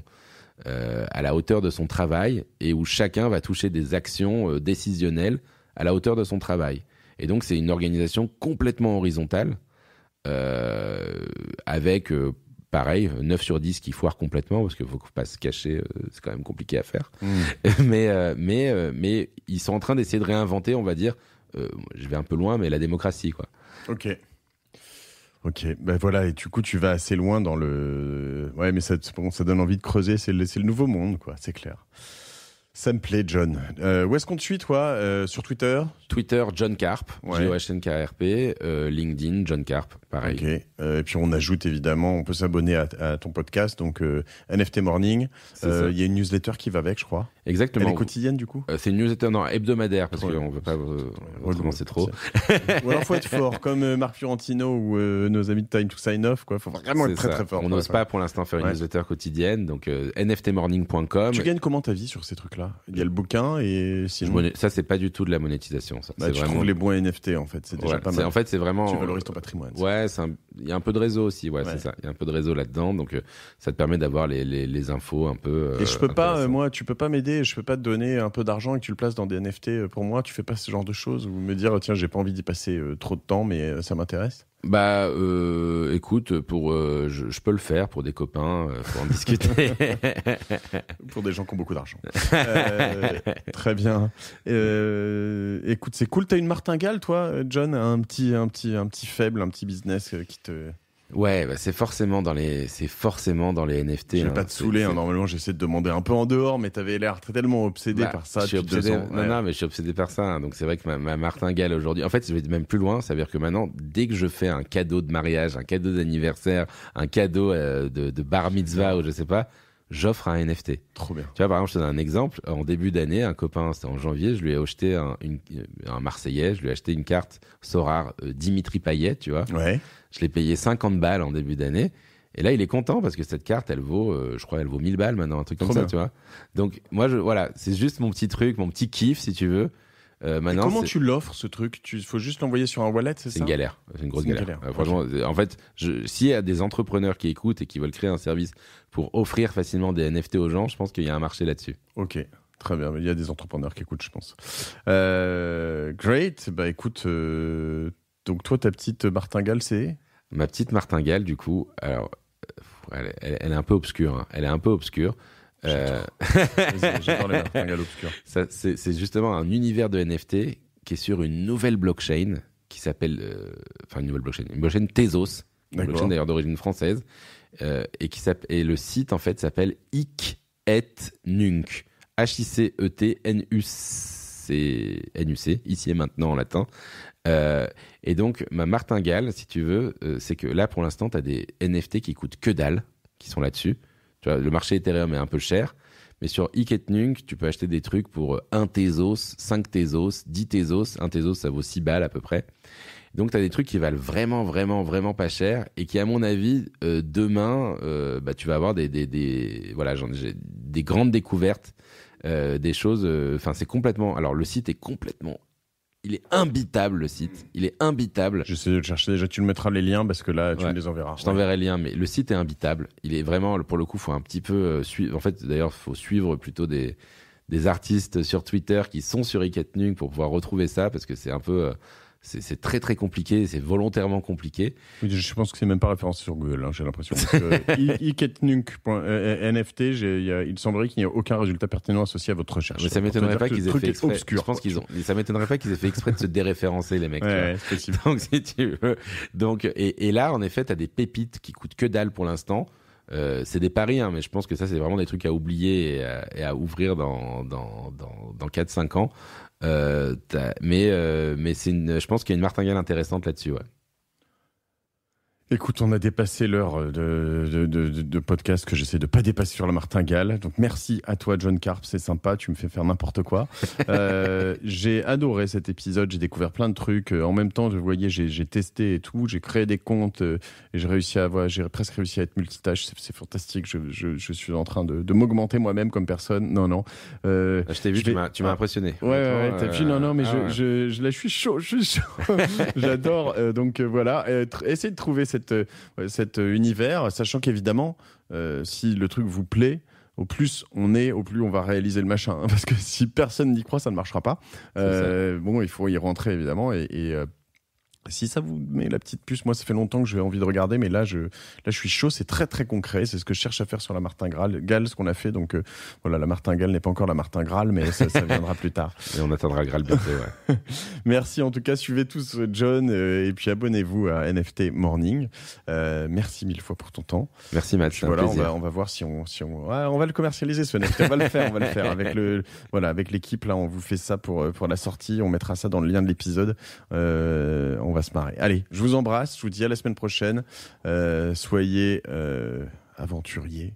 travail et où chacun va toucher des actions décisionnelles à la hauteur de son travail. Et donc, c'est une organisation complètement horizontale avec... pareil, 9 sur 10 qui foirent complètement parce qu'il ne faut pas se cacher, c'est quand même compliqué à faire. Mais ils sont en train d'essayer de réinventer, on va dire, je vais un peu loin, mais la démocratie, quoi. Ok, voilà, et du coup tu vas assez loin dans le... Ouais, mais ça donne envie de creuser, c'est le nouveau monde, quoi, c'est clair. Ça me plaît, John. Où est-ce qu'on te suit, toi sur Twitter? Twitter, John Carp, Ouais. John-K-R-P, LinkedIn, John Carp, pareil. Ok. Et puis on ajoute évidemment, on peut s'abonner à ton podcast, donc NFT Morning. C'est ça. Il y a une newsletter qui va avec, je crois. Exactement. Elle est quotidienne du coup. C'est une newsletter hebdomadaire parce Ouais. qu'on ne veut pas recommencer trop. Ou alors faut être fort, comme Marc Fiorentino ou nos amis de Time to Sign Off, quoi. Faut vraiment être C'est très ça. très fort. On n'ose pas pour l'instant faire une Ouais. newsletter quotidienne, donc nftmorning.com. Tu gagnes comment ta vie sur ces trucs-là? Il y a le bouquin et sinon. Ça, c'est pas du tout de la monétisation. Ça. Bah, C'est tu vraiment... trouves les bons NFT en fait, c'est déjà Ouais, pas c'est- mal. En fait, c'est vraiment. Tu valorises ton patrimoine. Ouais, il y a un peu de réseau aussi. Ouais, Ouais. c'est ça. Il y a un peu de réseau là-dedans, donc ça te permet d'avoir les infos un peu. Et je peux pas, intéressantes. moi, tu peux pas m'aider, je peux pas te donner un peu d'argent et que tu le places dans des NFT pour moi, tu fais pas ce genre de choses ou me dire, tiens, j'ai pas envie d'y passer trop de temps, mais ça m'intéresse. Bah, écoute, je peux le faire pour des copains, faut en discuter. Pour des gens qui ont beaucoup d'argent. Très bien. Écoute, c'est cool, t'as une martingale, toi, John, un petit faible, un petit business qui te. Ouais, bah, c'est forcément dans les NFT. Je vais hein. pas te saouler, hein, normalement j'essaie de demander un peu en dehors, mais t'avais l'air tellement obsédé Bah, par ça je suis depuis 2 obsédé. ans. Non, Ouais. non, mais je suis obsédé par ça. Hein. Donc c'est vrai que ma martingale aujourd'hui. En fait, je vais même plus loin. Ça veut dire que maintenant, dès que je fais un cadeau de mariage, un cadeau d'anniversaire, un cadeau de bar mitzvah ou je sais pas, j'offre un NFT. Trop bien. Tu vois, par exemple, je te donne un exemple. En début d'année, un copain, c'était en janvier, je lui ai acheté un Marseillais, je lui ai acheté une carte Sorare Dimitri Payet, tu vois. Ouais. Je l'ai payé 50 balles en début d'année. Et là, il est content parce que cette carte, elle vaut, je crois, elle vaut 1000 balles maintenant, un truc comme Trop ça, bien. tu vois. Donc, moi, voilà, c'est juste mon petit truc, mon petit kiff, si tu veux. Et Maintenant, comment tu l'offres ce truc? Faut juste l'envoyer sur un wallet, c'est ça? c'est une galère, c'est une grosse C'est une galère. galère. Franchement, en fait, s'il y a des entrepreneurs qui écoutent et qui veulent créer un service pour offrir facilement des NFT aux gens, je pense qu'il y a un marché là-dessus. Ok, très bien. Il y a des entrepreneurs qui écoutent, je pense. Great. Bah écoute, donc toi, ta petite martingale, c'est? Ma petite martingale, du coup, alors, elle est un peu obscure. Hein. Elle est un peu obscure. J'adore les martingales obscures. Ça, c'est justement un univers de NFT qui est sur une nouvelle blockchain qui s'appelle, une nouvelle blockchain, une blockchain Tezos, une D'accord. blockchain d'ailleurs d'origine française, et le site en fait s'appelle Hic-et-Nunc, H-I-C-E-T-N-U-C, ici et maintenant en latin. Et donc ma martingale, si tu veux, c'est que là pour l'instant tu as des NFT qui coûtent que dalle, qui sont là-dessus. Tu vois, le marché Ethereum est un peu cher, mais sur Hic-et-Nunc, tu peux acheter des trucs pour 1 Tezos, 5 Tezos, 10 Tezos. 1 Tezos, ça vaut 6 balles à peu près. Donc, tu as des trucs qui valent vraiment, vraiment, vraiment pas cher et qui, à mon avis, demain, tu vas avoir des grandes découvertes, des choses. Enfin, c'est complètement. Alors, le site est complètement. Il est imbitable, le site. Il est imbitable. J'essaie de le chercher déjà. Tu me mettras les liens parce que là, tu Ouais. me les enverras. Je t'enverrai le lien, mais le site est imbitable. Il est vraiment, pour le coup, faut un petit peu suivre. En fait, d'ailleurs, faut suivre plutôt des artistes sur Twitter qui sont sur Hic-et-Nunc pour pouvoir retrouver ça parce que c'est un peu. C'est très très compliqué, c'est volontairement compliqué. Oui, je pense que c'est même pas référencé sur Google, hein, j'ai l'impression. Hic-et-Nunc.nft, il semblerait qu'il n'y ait aucun résultat pertinent associé à votre recherche. Mais ça m'étonnerait pas qu'ils aient fait exprès. Obscur, Je pense quoi. ça m'étonnerait pas qu'ils aient fait exprès de se déréférencer les mecs. tu vois. Ouais, c'est possible. Donc si tu veux. Donc et là en effet, t'as des pépites qui coûtent que dalle pour l'instant. C'est des paris, hein, mais je pense que ça c'est vraiment des trucs à oublier et à ouvrir dans 4-5 ans. Mais je pense qu'il y a une martingale intéressante là-dessus. Ouais. Écoute, on a dépassé l'heure de podcast que j'essaie de pas dépasser sur la martingale. Donc merci à toi, John Carp, c'est sympa, tu me fais faire n'importe quoi. J'ai adoré cet épisode, j'ai découvert plein de trucs. En même temps, vous voyez, j'ai testé et tout, j'ai créé des comptes et j'ai presque réussi à être multitâche. C'est fantastique. Je suis en train de m'augmenter moi-même comme personne. Non. Je t'ai vu, je vais- tu m'as impressionné. Ouais, t'as vu, non, mais ouais. je suis chaud. J'adore. Donc voilà, essayez de trouver cet univers, sachant qu'évidemment, si le truc vous plaît, au plus on est, au plus on va réaliser le machin. Hein, parce que si personne n'y croit, ça ne marchera pas. Bon, il faut y rentrer évidemment et Si ça vous met la petite puce, moi ça fait longtemps que j'ai envie de regarder, mais là je suis chaud, c'est très très concret, c'est ce que je cherche à faire sur la martingale, ce qu'on a fait, donc voilà, la martingale n'est pas encore la martingale, mais ça viendra plus tard. Et on attendra Graal bientôt, ouais. Merci en tout cas, suivez tous John, et puis abonnez-vous à NFT Morning. Merci 1000 fois pour ton temps. Merci Matt, c'est voilà, un plaisir. on va voir si on va le commercialiser ce NFT, on va le faire avec l'équipe là, on vous fait ça pour la sortie, on mettra ça dans le lien de l'épisode. On va se marrer. Allez, je vous embrasse, je vous dis à la semaine prochaine. Soyez aventuriers.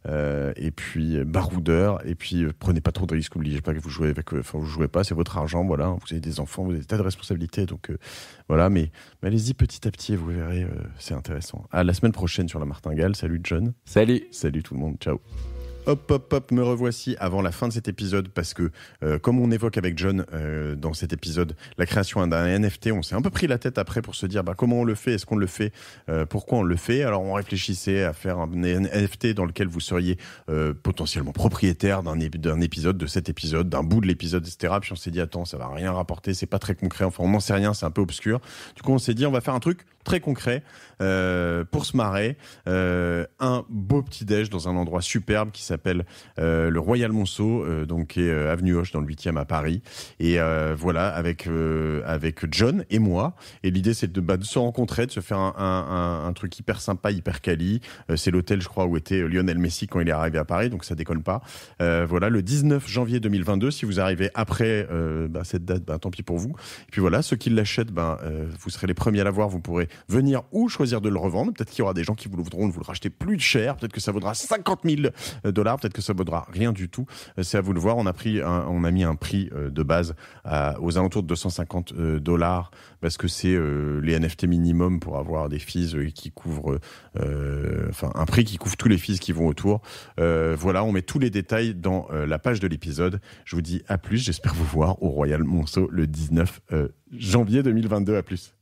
Et puis baroudeurs, et puis prenez pas trop de risques, n'oubliez pas que vous jouez pas, c'est votre argent, voilà, vous avez des enfants, vous avez des tas de responsabilités, donc voilà, mais allez-y petit à petit, vous verrez, c'est intéressant. À la semaine prochaine sur la martingale. Salut John. Salut Tout le monde, ciao. Hop, me revoici avant la fin de cet épisode parce que, comme on évoque avec John dans cet épisode, la création d'un NFT, on s'est un peu pris la tête après pour se dire comment on le fait, est-ce qu'on le fait, pourquoi on le fait. Alors on réfléchissait à faire un NFT dans lequel vous seriez potentiellement propriétaire d'un épisode, de cet épisode, d'un bout de l'épisode, etc. Puis on s'est dit, attends, ça va rien rapporter, c'est pas très concret, enfin on n'en sait rien, c'est un peu obscur. Du coup on s'est dit, on va faire un truc très concret pour se marrer, un beau petit déj dans un endroit superbe qui s'appelle le Royal Monceau, donc qui est avenue Hoche dans le 8e à Paris, et voilà, avec John et moi, et l'idée c'est de se rencontrer, de se faire un truc hyper sympa, hyper quali. C'est l'hôtel, je crois, où était Lionel Messi quand il est arrivé à Paris, donc ça déconne pas. Voilà, le 19 janvier 2022, si vous arrivez après cette date, tant pis pour vous. Et puis voilà, ceux qui l'achètent, vous serez les premiers à l'avoir, vous pourrez venir ou choisir de le revendre. Peut-être qu'il y aura des gens qui vous le voudront, vous le racheter plus cher, peut-être que ça vaudra 50 000 $, peut-être que ça vaudra rien du tout. C'est à vous de voir. On a mis un prix de base aux alentours de $250 parce que c'est les NFT minimum pour avoir des fees qui couvrent, un prix qui couvre tous les fees qui vont autour. Voilà, on met tous les détails dans la page de l'épisode. Je vous dis à plus. J'espère vous voir au Royal Monceau le 19 janvier 2022. À plus.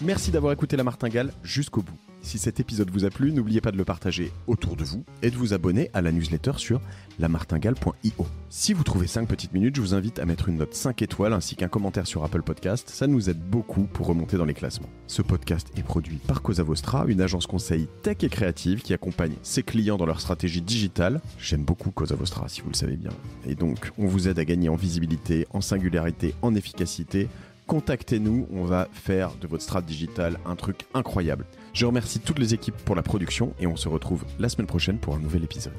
Merci d'avoir écouté La Martingale jusqu'au bout. Si cet épisode vous a plu, n'oubliez pas de le partager autour de vous et de vous abonner à la newsletter sur lamartingale.io. Si vous trouvez 5 petites minutes, je vous invite à mettre une note 5 étoiles ainsi qu'un commentaire sur Apple Podcast. Ça nous aide beaucoup pour remonter dans les classements. Ce podcast est produit par Cosa Vostra, une agence conseil tech et créative qui accompagne ses clients dans leur stratégie digitale. J'aime beaucoup Cosa Vostra, si vous le savez bien. Et donc, on vous aide à gagner en visibilité, en singularité, en efficacité. Contactez-nous, on va faire de votre strat digital un truc incroyable. Je remercie toutes les équipes pour la production et on se retrouve la semaine prochaine pour un nouvel épisode.